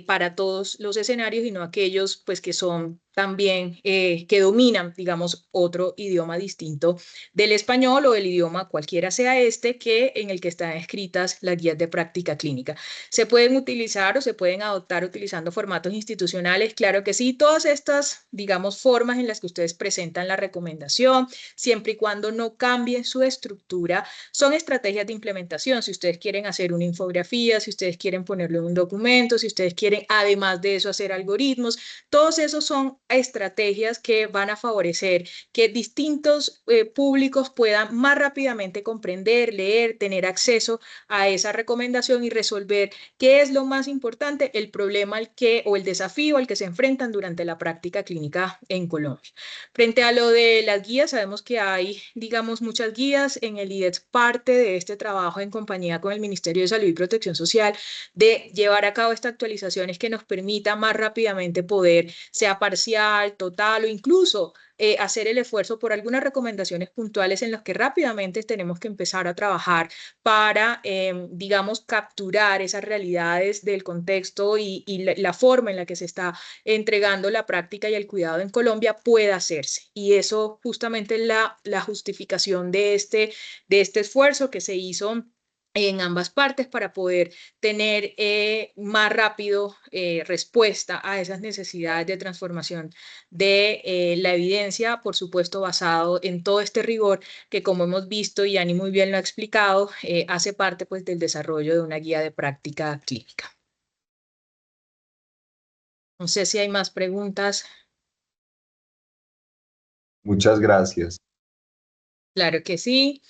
para todos los escenarios y no aquellos pues que son también que dominan, digamos, otro idioma distinto del español o del idioma cualquiera sea este que en el que están escritas las guías de práctica clínica. ¿Se pueden utilizar o se pueden adoptar utilizando formatos institucionales? Claro que sí, todas estas, digamos, formas en las que ustedes presentan la recomendación, siempre y cuando no cambien su estructura, son estrategias de implementación. Si ustedes quieren hacer una infografía, si ustedes quieren ponerlo en un documento, si ustedes quieren además de eso hacer algoritmos, todos esos son estrategias que van a favorecer que distintos públicos puedan más rápidamente comprender, leer, tener acceso a esa recomendación y resolver qué es lo más importante, el problema al que o el desafío al que se enfrentan durante la práctica clínica en Colombia. Frente a lo de las guías, sabemos que hay, digamos, muchas guías. En el IDEX parte de este trabajo en compañía con el Ministerio de Salud y Protección Social de llevar a cabo estas actualizaciones que nos permitan más rápidamente poder, sea parcial, total o incluso hacer el esfuerzo por algunas recomendaciones puntuales en las que rápidamente tenemos que empezar a trabajar para, digamos, capturar esas realidades del contexto y la forma en la que se está entregando la práctica y el cuidado en Colombia pueda hacerse. Y eso justamente es la justificación de este esfuerzo que se hizo en ambas partes para poder tener más rápido respuesta a esas necesidades de transformación de la evidencia, por supuesto basado en todo este rigor que, como hemos visto y Ani muy bien lo ha explicado, hace parte pues del desarrollo de una guía de práctica clínica. No sé si hay más preguntas. Muchas gracias. Claro que sí.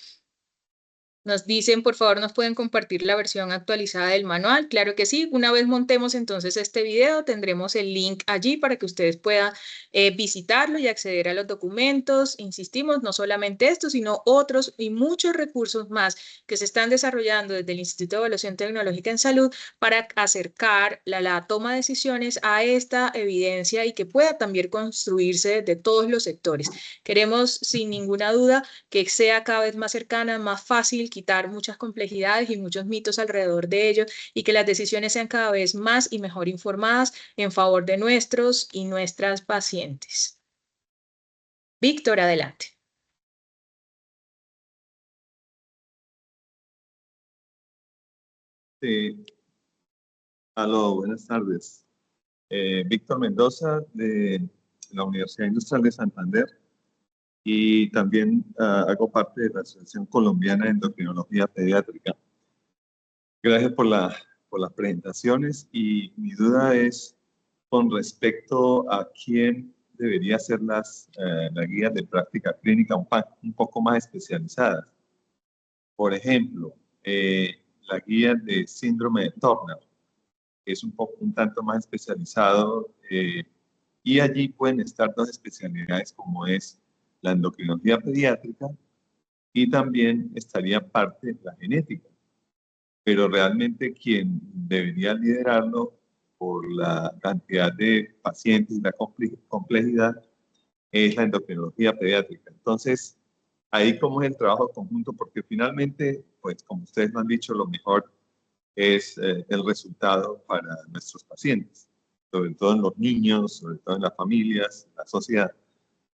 Nos dicen, por favor, ¿nos pueden compartir la versión actualizada del manual? Claro que sí. Una vez montemos entonces este video, tendremos el link allí para que ustedes puedan visitarlo y acceder a los documentos. Insistimos, no solamente esto, sino otros y muchos recursos más que se están desarrollando desde el Instituto de Evaluación Tecnológica en Salud para acercar la toma de decisiones a esta evidencia y que pueda también construirse de todos los sectores. Queremos, sin ninguna duda, que sea cada vez más cercana, más fácil, quitar muchas complejidades y muchos mitos alrededor de ello y que las decisiones sean cada vez más y mejor informadas en favor de nuestros y nuestras pacientes. Víctor, adelante. Sí. Aló, buenas tardes. Víctor Mendoza de la Universidad Industrial de Santander y también hago parte de la Asociación Colombiana de Endocrinología Pediátrica. Gracias por las presentaciones y mi duda es con respecto a quién debería ser las guías de práctica clínica un poco más especializadas. Por ejemplo, la guía de síndrome de Turner es un tanto más especializado y allí pueden estar dos especialidades como es la endocrinología pediátrica y también estaría parte de la genética. Pero realmente quien debería liderarlo por la cantidad de pacientes y la complejidad es la endocrinología pediátrica. Entonces, ahí cómo es el trabajo conjunto, porque finalmente, pues como ustedes lo han dicho, lo mejor es el resultado para nuestros pacientes, sobre todo en los niños, sobre todo en las familias, la sociedad.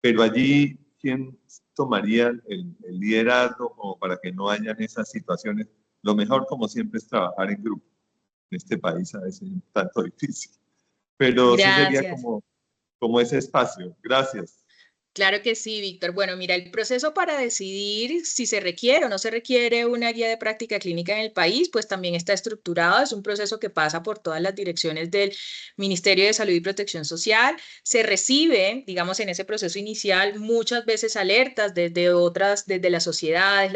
Pero allí, ¿quién tomaría el liderazgo como para que no hayan esas situaciones? Lo mejor, como siempre, es trabajar en grupo. en este país a veces es un tanto difícil. Pero sí sería Gracias. como ese espacio. Gracias. Claro que sí, Víctor. Bueno, mira, el proceso para decidir si se requiere o no se requiere una guía de práctica clínica en el país, pues también está estructurado. Es un proceso que pasa por todas las direcciones del Ministerio de Salud y Protección Social. Se recibe, digamos, en ese proceso inicial muchas veces alertas desde las sociedades,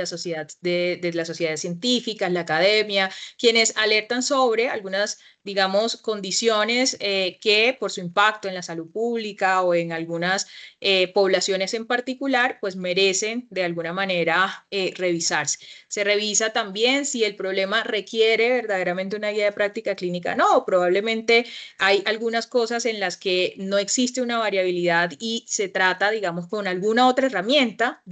de las sociedades científicas, la academia, quienes alertan sobre algunas, digamos, condiciones que por su impacto en la salud pública o en algunas poblaciones en particular, pues merecen de alguna manera revisarse. Se revisa también si el problema requiere verdaderamente una guía de práctica clínica. No, probablemente hay algunas cosas en las que no existe una variabilidad y se trata, digamos, con alguna otra herramienta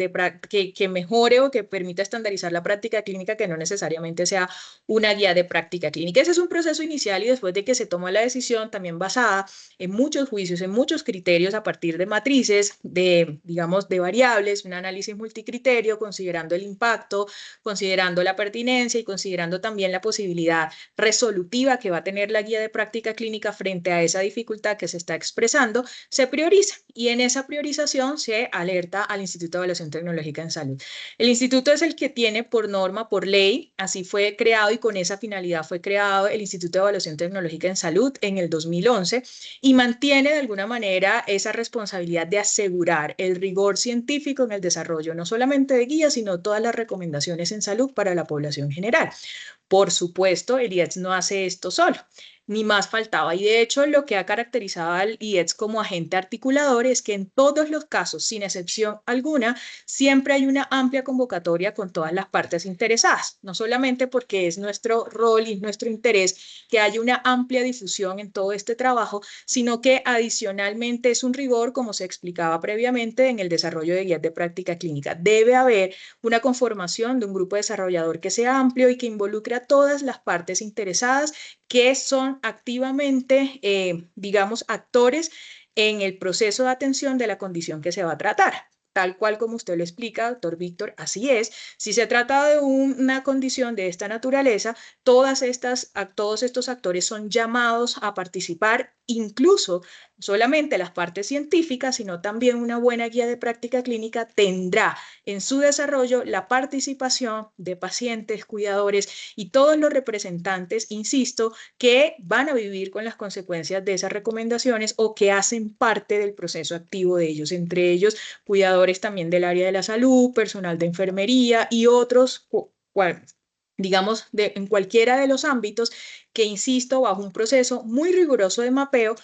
que mejore o que permita estandarizar la práctica clínica, que no necesariamente sea una guía de práctica clínica. Ese es un proceso inicial y después de que se toma la decisión, también basada en muchos juicios, en muchos criterios a partir de matrices, digamos, de variables, un análisis multicriterio, considerando el impacto, considerando la pertinencia y considerando también la posibilidad resolutiva que va a tener la guía de práctica clínica frente a esa dificultad que se está expresando, se prioriza y en esa priorización se alerta al Instituto de Evaluación Tecnológica en Salud. El instituto es el que tiene por norma, por ley, así fue creado y con esa finalidad fue creado el Instituto de Evaluación Tecnológica en Salud en el 2011 y mantiene de alguna manera esa responsabilidad de asegurar el rigor científico en el desarrollo, no solamente de guías, sino todas las recomendaciones en salud para la población general. Por supuesto, el IETS no hace esto solo, ni más faltaba. Y de hecho, lo que ha caracterizado al IETS como agente articulador es que en todos los casos, sin excepción alguna, siempre hay una amplia convocatoria con todas las partes interesadas, no solamente porque es nuestro rol y nuestro interés que haya una amplia difusión en todo este trabajo, sino que adicionalmente es un rigor, como se explicaba previamente, en el desarrollo de guías de práctica clínica. Debe haber una conformación de un grupo desarrollador que sea amplio y que involucre a todas las partes interesadas que son activamente, digamos, actores en el proceso de atención de la condición que se va a tratar. Tal cual como usted lo explica, doctor Víctor, así es. Si se trata de una condición de esta naturaleza, todos estos actores son llamados a participar, incluso solamente las partes científicas, sino también una buena guía de práctica clínica tendrá en su desarrollo la participación de pacientes, cuidadores y todos los representantes, insisto, que van a vivir con las consecuencias de esas recomendaciones o que hacen parte del proceso activo de ellos, entre ellos cuidadores también del área de la salud, personal de enfermería y otros, digamos, en cualquiera de los ámbitos que, insisto, bajo un proceso muy riguroso de mapeo,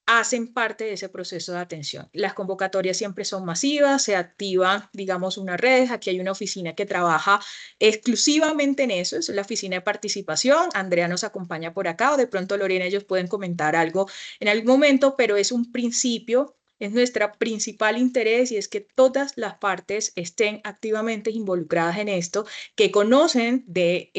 hacen parte de ese proceso de atención. Las convocatorias siempre son masivas, se activa, digamos, una red. Aquí hay una oficina que trabaja exclusivamente en eso, es la oficina de participación. Andrea nos acompaña por acá, o de pronto Lorena, ellos pueden comentar algo en algún momento, pero es un principio. Es nuestra principal interés y es que todas las partes estén activamente involucradas en esto, que conocen de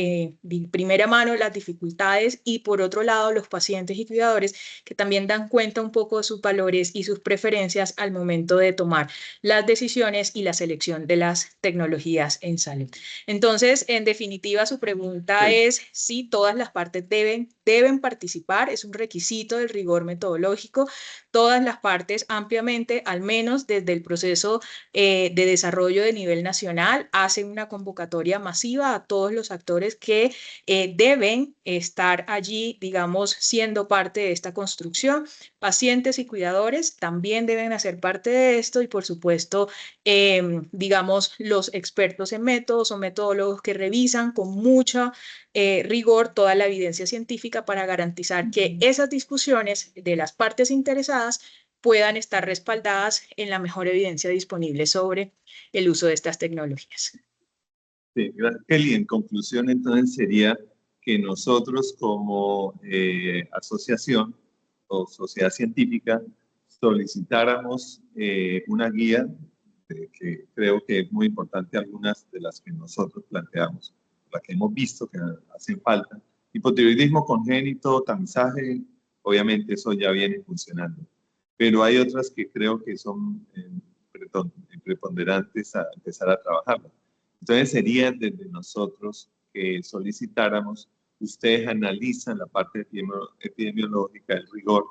primera mano las dificultades y por otro lado los pacientes y cuidadores que también dan cuenta un poco de sus valores y sus preferencias al momento de tomar las decisiones y la selección de las tecnologías en salud. Entonces, en definitiva, su pregunta es si todas las partes deben participar, es un requisito del rigor metodológico, todas las partes ampliamente, al menos desde el proceso de desarrollo de nivel nacional, hacen una convocatoria masiva a todos los actores que deben estar allí, digamos, siendo parte de esta construcción. Pacientes y cuidadores también deben hacer parte de esto y, por supuesto, digamos, los expertos en métodos o metodólogos que revisan con mucha rigor toda la evidencia científica para garantizar que esas discusiones de las partes interesadas puedan estar respaldadas en la mejor evidencia disponible sobre el uso de estas tecnologías. Sí, gracias, Kelly. En conclusión, entonces, sería que nosotros como asociación o sociedad científica solicitáramos una guía que creo que es muy importante, algunas de las que nosotros planteamos, las que hemos visto que hacen falta. Hipotiroidismo congénito, tamizaje, obviamente eso ya viene funcionando. Pero hay otras que creo que son preponderantes a empezar a trabajarlas. Entonces sería desde nosotros que solicitáramos ustedes analizan la parte epidemiológica, el rigor,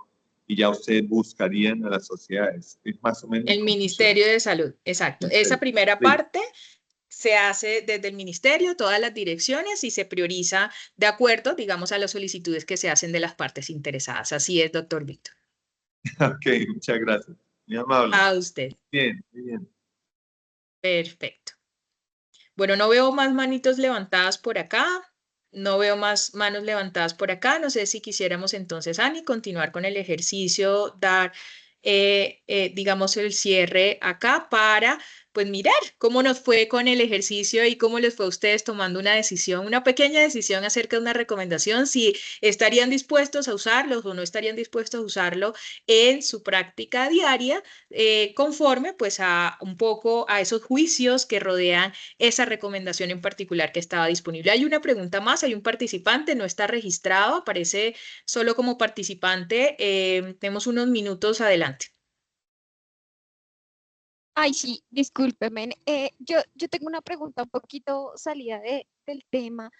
y ya ustedes buscarían a las sociedades. Es más o menos El como Ministerio de Salud, exacto. Esa primera parte se hace desde el ministerio, todas las direcciones, y se prioriza de acuerdo, digamos, a las solicitudes que se hacen de las partes interesadas. Así es, doctor Víctor. Ok, muchas gracias. Muy amable. A usted. Bien, muy bien. Perfecto. Bueno, no veo más manitos levantadas por acá. No veo más manos levantadas por acá. No sé si quisiéramos entonces, Ani, continuar con el ejercicio, dar, digamos, el cierre acá para, pues, mirar cómo nos fue con el ejercicio y cómo les fue a ustedes tomando una decisión, una pequeña decisión acerca de una recomendación, si estarían dispuestos a usarlos o no estarían dispuestos a usarlo en su práctica diaria, conforme, pues, a un poco a esos juicios que rodean esa recomendación en particular que estaba disponible. Hay una pregunta más, hay un participante, no está registrado, aparece solo como participante. Tenemos unos minutos, adelante. Ay, sí, discúlpeme. Yo tengo una pregunta un poquito salida del tema.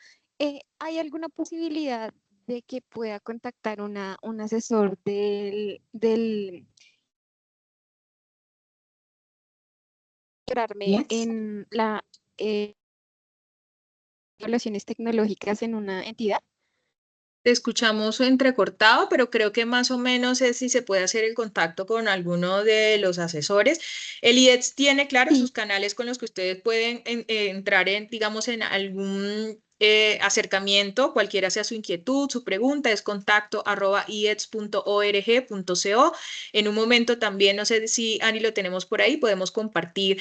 ¿Hay alguna posibilidad de que pueda contactar un asesor Yes. en la evaluaciones tecnológicas en una entidad? Te escuchamos entrecortado, pero creo que más o menos es si se puede hacer el contacto con alguno de los asesores. El IETS tiene, claro, sus Sí. canales con los que ustedes pueden entrar en, digamos, en algún acercamiento, cualquiera sea su inquietud, su pregunta, es contacto@iets.org.co. En un momento también, no sé si Ani lo tenemos por ahí, podemos compartir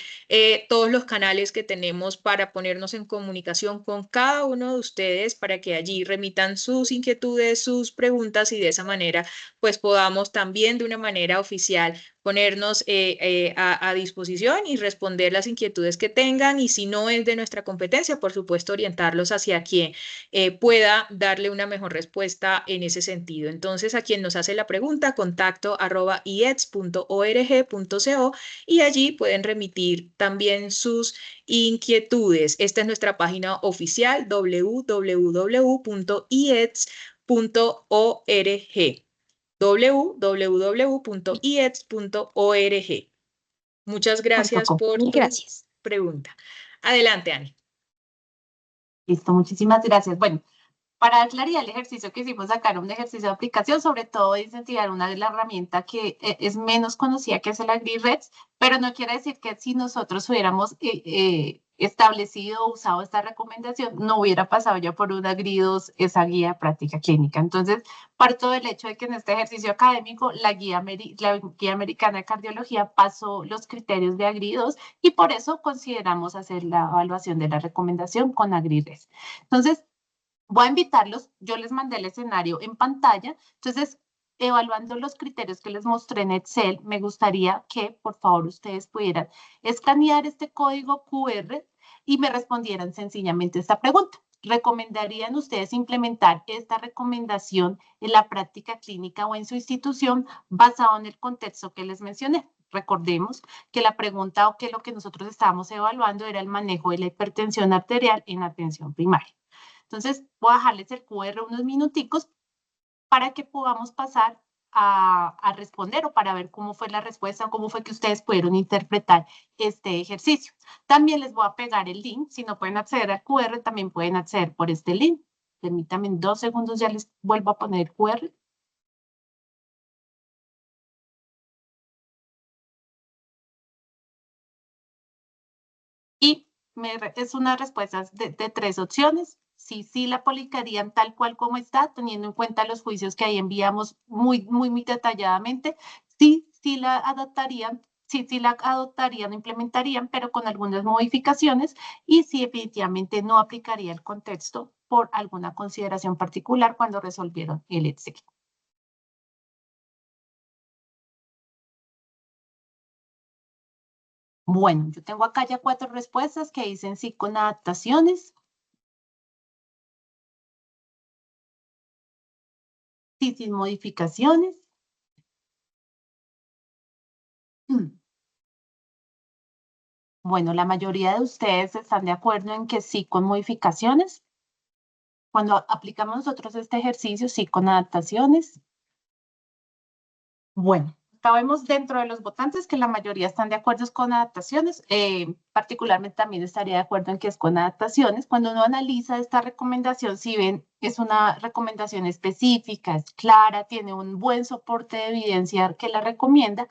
todos los canales que tenemos para ponernos en comunicación con cada uno de ustedes para que allí remitan sus inquietudes, sus preguntas, y de esa manera pues podamos también de una manera oficial ponernos a disposición y responder las inquietudes que tengan, y si no es de nuestra competencia, por supuesto, orientarlos hacia quien pueda darle una mejor respuesta en ese sentido. Entonces, a quien nos hace la pregunta, contacto@iets.org.co, y allí pueden remitir también sus inquietudes. Esta es nuestra página oficial, www.iets.org. www.iets.org. Muchas gracias por Mil tu gracias. pregunta. Adelante, Ani. Listo, muchísimas gracias. Bueno, para dar claridad, el ejercicio que hicimos acá era un ejercicio de aplicación, sobre todo incentivar una de las herramientas que es menos conocida, que es el AgriRex, pero no quiere decir que si nosotros hubiéramos establecido o usado esta recomendación, no hubiera pasado ya por un Agri2 esa guía de práctica clínica. Entonces, parto del hecho de que en este ejercicio académico la guía americana de cardiología pasó los criterios de Agri2 y por eso consideramos hacer la evaluación de la recomendación con AgriRex. Entonces, voy a invitarlos, yo les mandé el escenario en pantalla, entonces, evaluando los criterios que les mostré en Excel, me gustaría que, por favor, ustedes pudieran escanear este código QR y me respondieran sencillamente esta pregunta. ¿Recomendarían ustedes implementar esta recomendación en la práctica clínica o en su institución basado en el contexto que les mencioné? Recordemos que la pregunta o que lo que nosotros estábamos evaluando era el manejo de la hipertensión arterial en atención primaria. Entonces, voy a dejarles el QR unos minuticos para que podamos pasar a responder o para ver cómo fue la respuesta o cómo fue que ustedes pudieron interpretar este ejercicio. También les voy a pegar el link. Si no pueden acceder al QR, también pueden acceder por este link. Permítanme 2 segundos, ya les vuelvo a poner el QR. Y es una respuesta de 3 opciones. Sí la aplicarían tal cual como está, teniendo en cuenta los juicios que ahí enviamos muy detalladamente. Sí la adaptarían, sí la adoptarían, implementarían, pero con algunas modificaciones. Y sí, definitivamente no aplicaría el contexto por alguna consideración particular cuando resolvieron el Excel. Bueno, yo tengo acá ya 4 respuestas que dicen sí con adaptaciones. Sí, sin modificaciones. Bueno, la mayoría de ustedes están de acuerdo en que sí con modificaciones. cuando aplicamos nosotros este ejercicio, sí, con adaptaciones. Bueno, acá vemos dentro de los votantes que la mayoría están de acuerdo con adaptaciones, particularmente también estaría de acuerdo en que es con adaptaciones. Cuando uno analiza esta recomendación, si ven, es una recomendación específica, es clara, tiene un buen soporte de evidencia que la recomienda.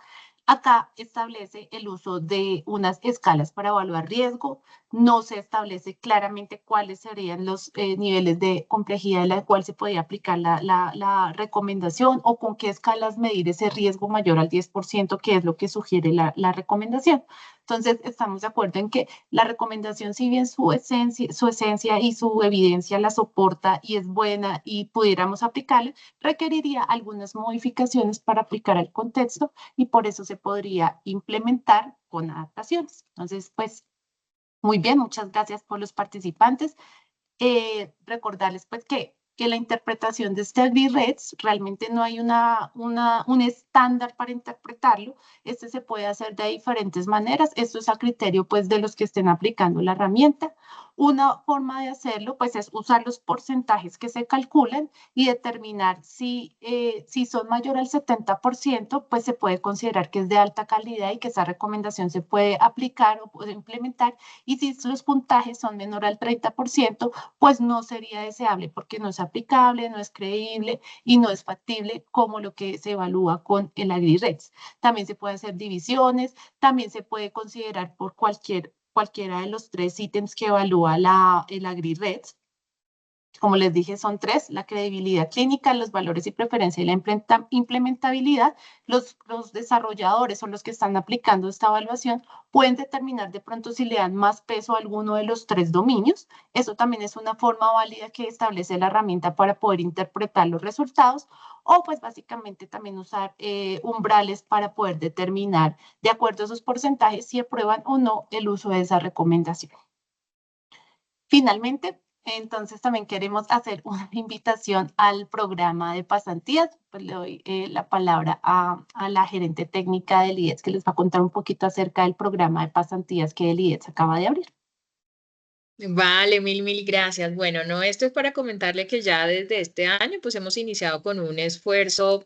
Acá establece el uso de unas escalas para evaluar riesgo. No se establece claramente cuáles serían los niveles de complejidad en la cual se podía aplicar la recomendación o con qué escalas medir ese riesgo mayor al 10%, que es lo que sugiere la recomendación. Entonces, estamos de acuerdo en que la recomendación, si bien su esencia y su evidencia la soporta y es buena y pudiéramos aplicarla, requeriría algunas modificaciones para aplicar al contexto y por eso se podría implementar con adaptaciones. Entonces, pues, muy bien, muchas gracias por los participantes. Recordarles pues que la interpretación de este AgriREDS realmente no hay un estándar para interpretarlo. Este se puede hacer de diferentes maneras. Esto es a criterio pues de los que estén aplicando la herramienta. Una forma de hacerlo pues es usar los porcentajes que se calculan y determinar si son mayor al 70%, pues se puede considerar que es de alta calidad y que esa recomendación se puede aplicar o puede implementar. Y si los puntajes son menor al 30%, pues no sería deseable porque no es aplicable, no es creíble y no es factible como lo que se evalúa con el AgriREDS. También se pueden hacer divisiones, también se puede considerar por cualquiera de los 3 ítems que evalúa el AgriREDS. Como les dije, son 3, la credibilidad clínica, los valores y preferencia y la implementabilidad. Los desarrolladores o los que están aplicando esta evaluación pueden determinar de pronto si le dan más peso a alguno de los 3 dominios. Eso también es una forma válida que establece la herramienta para poder interpretar los resultados, o pues básicamente también usar umbrales para poder determinar de acuerdo a esos porcentajes si aprueban o no el uso de esa recomendación. Finalmente, entonces también queremos hacer una invitación al programa de pasantías. Pues le doy la palabra a la gerente técnica del IEDS, que les va a contar un poquito acerca del programa de pasantías que el IEDS acaba de abrir. Vale, mil gracias. Bueno, no, esto es para comentarle que ya desde este año pues hemos iniciado con un esfuerzo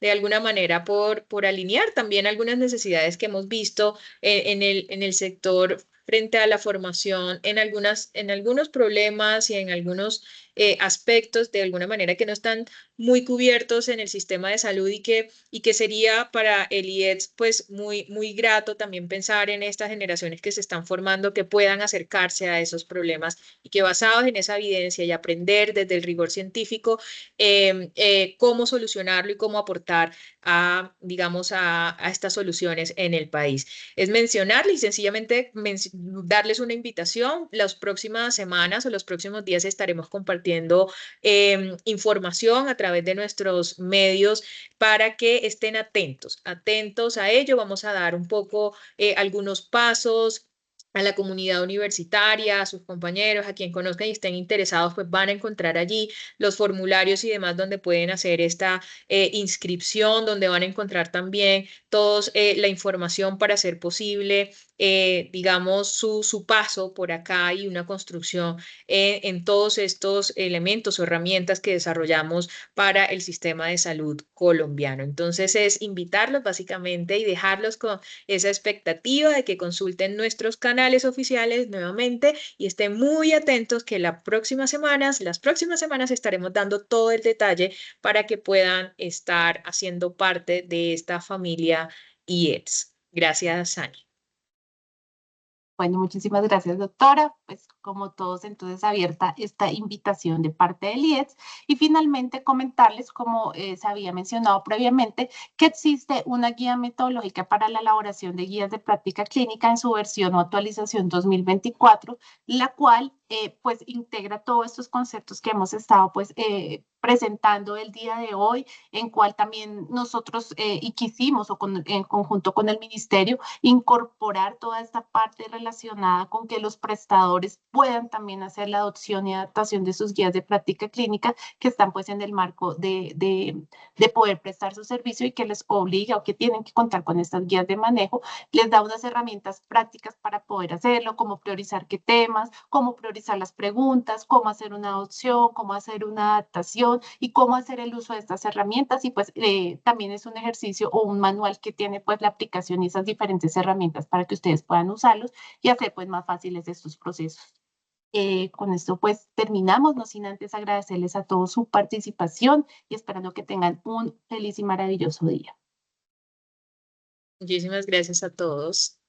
de alguna manera por alinear también algunas necesidades que hemos visto en el sector frente a la formación en algunos problemas y en algunos aspectos de alguna manera que no están muy cubiertos en el sistema de salud y que sería para el IEDS pues muy grato también pensar en estas generaciones que se están formando que puedan acercarse a esos problemas y que basados en esa evidencia y aprender desde el rigor científico cómo solucionarlo y cómo aportar digamos, a estas soluciones en el país. Es mencionarle y sencillamente darles una invitación. Las próximas semanas o los próximos días estaremos compartiendo información a través de nuestros medios para que estén atentos a ello. Vamos a dar un poco algunos pasos a la comunidad universitaria, a sus compañeros, a quien conozcan y estén interesados, pues van a encontrar allí los formularios y demás donde pueden hacer esta inscripción, donde van a encontrar también toda la información para hacer posible, digamos, su paso por acá y una construcción en todos estos elementos o herramientas que desarrollamos para el sistema de salud colombiano. Entonces es invitarlos básicamente y dejarlos con esa expectativa de que consulten nuestros canales oficiales nuevamente y estén muy atentos que las próximas semanas estaremos dando todo el detalle para que puedan estar haciendo parte de esta familia IEDS. Gracias, Sani. Bueno, muchísimas gracias, doctora. Pues como todos, entonces abierta esta invitación de parte del IEDS. Y finalmente comentarles, como se había mencionado previamente, que existe una guía metodológica para la elaboración de guías de práctica clínica en su versión o actualización 2024, la cual pues integra todos estos conceptos que hemos estado pues presentando el día de hoy, en cual también nosotros y quisimos, en conjunto con el ministerio, incorporar toda esta parte relacionada con que los prestadores puedan también hacer la adopción y adaptación de sus guías de práctica clínica que están pues en el marco de poder prestar su servicio y que les obliga o que tienen que contar con estas guías de manejo, les da unas herramientas prácticas para poder hacerlo, cómo priorizar qué temas, cómo priorizar las preguntas, cómo hacer una adopción, cómo hacer una adaptación y cómo hacer el uso de estas herramientas. Y pues también es un ejercicio o un manual que tiene pues la aplicación y esas diferentes herramientas para que ustedes puedan usarlos y hacer pues más fáciles estos procesos. Con esto pues terminamos, no sin antes agradecerles a todos su participación y esperando que tengan un feliz y maravilloso día. Muchísimas gracias a todos.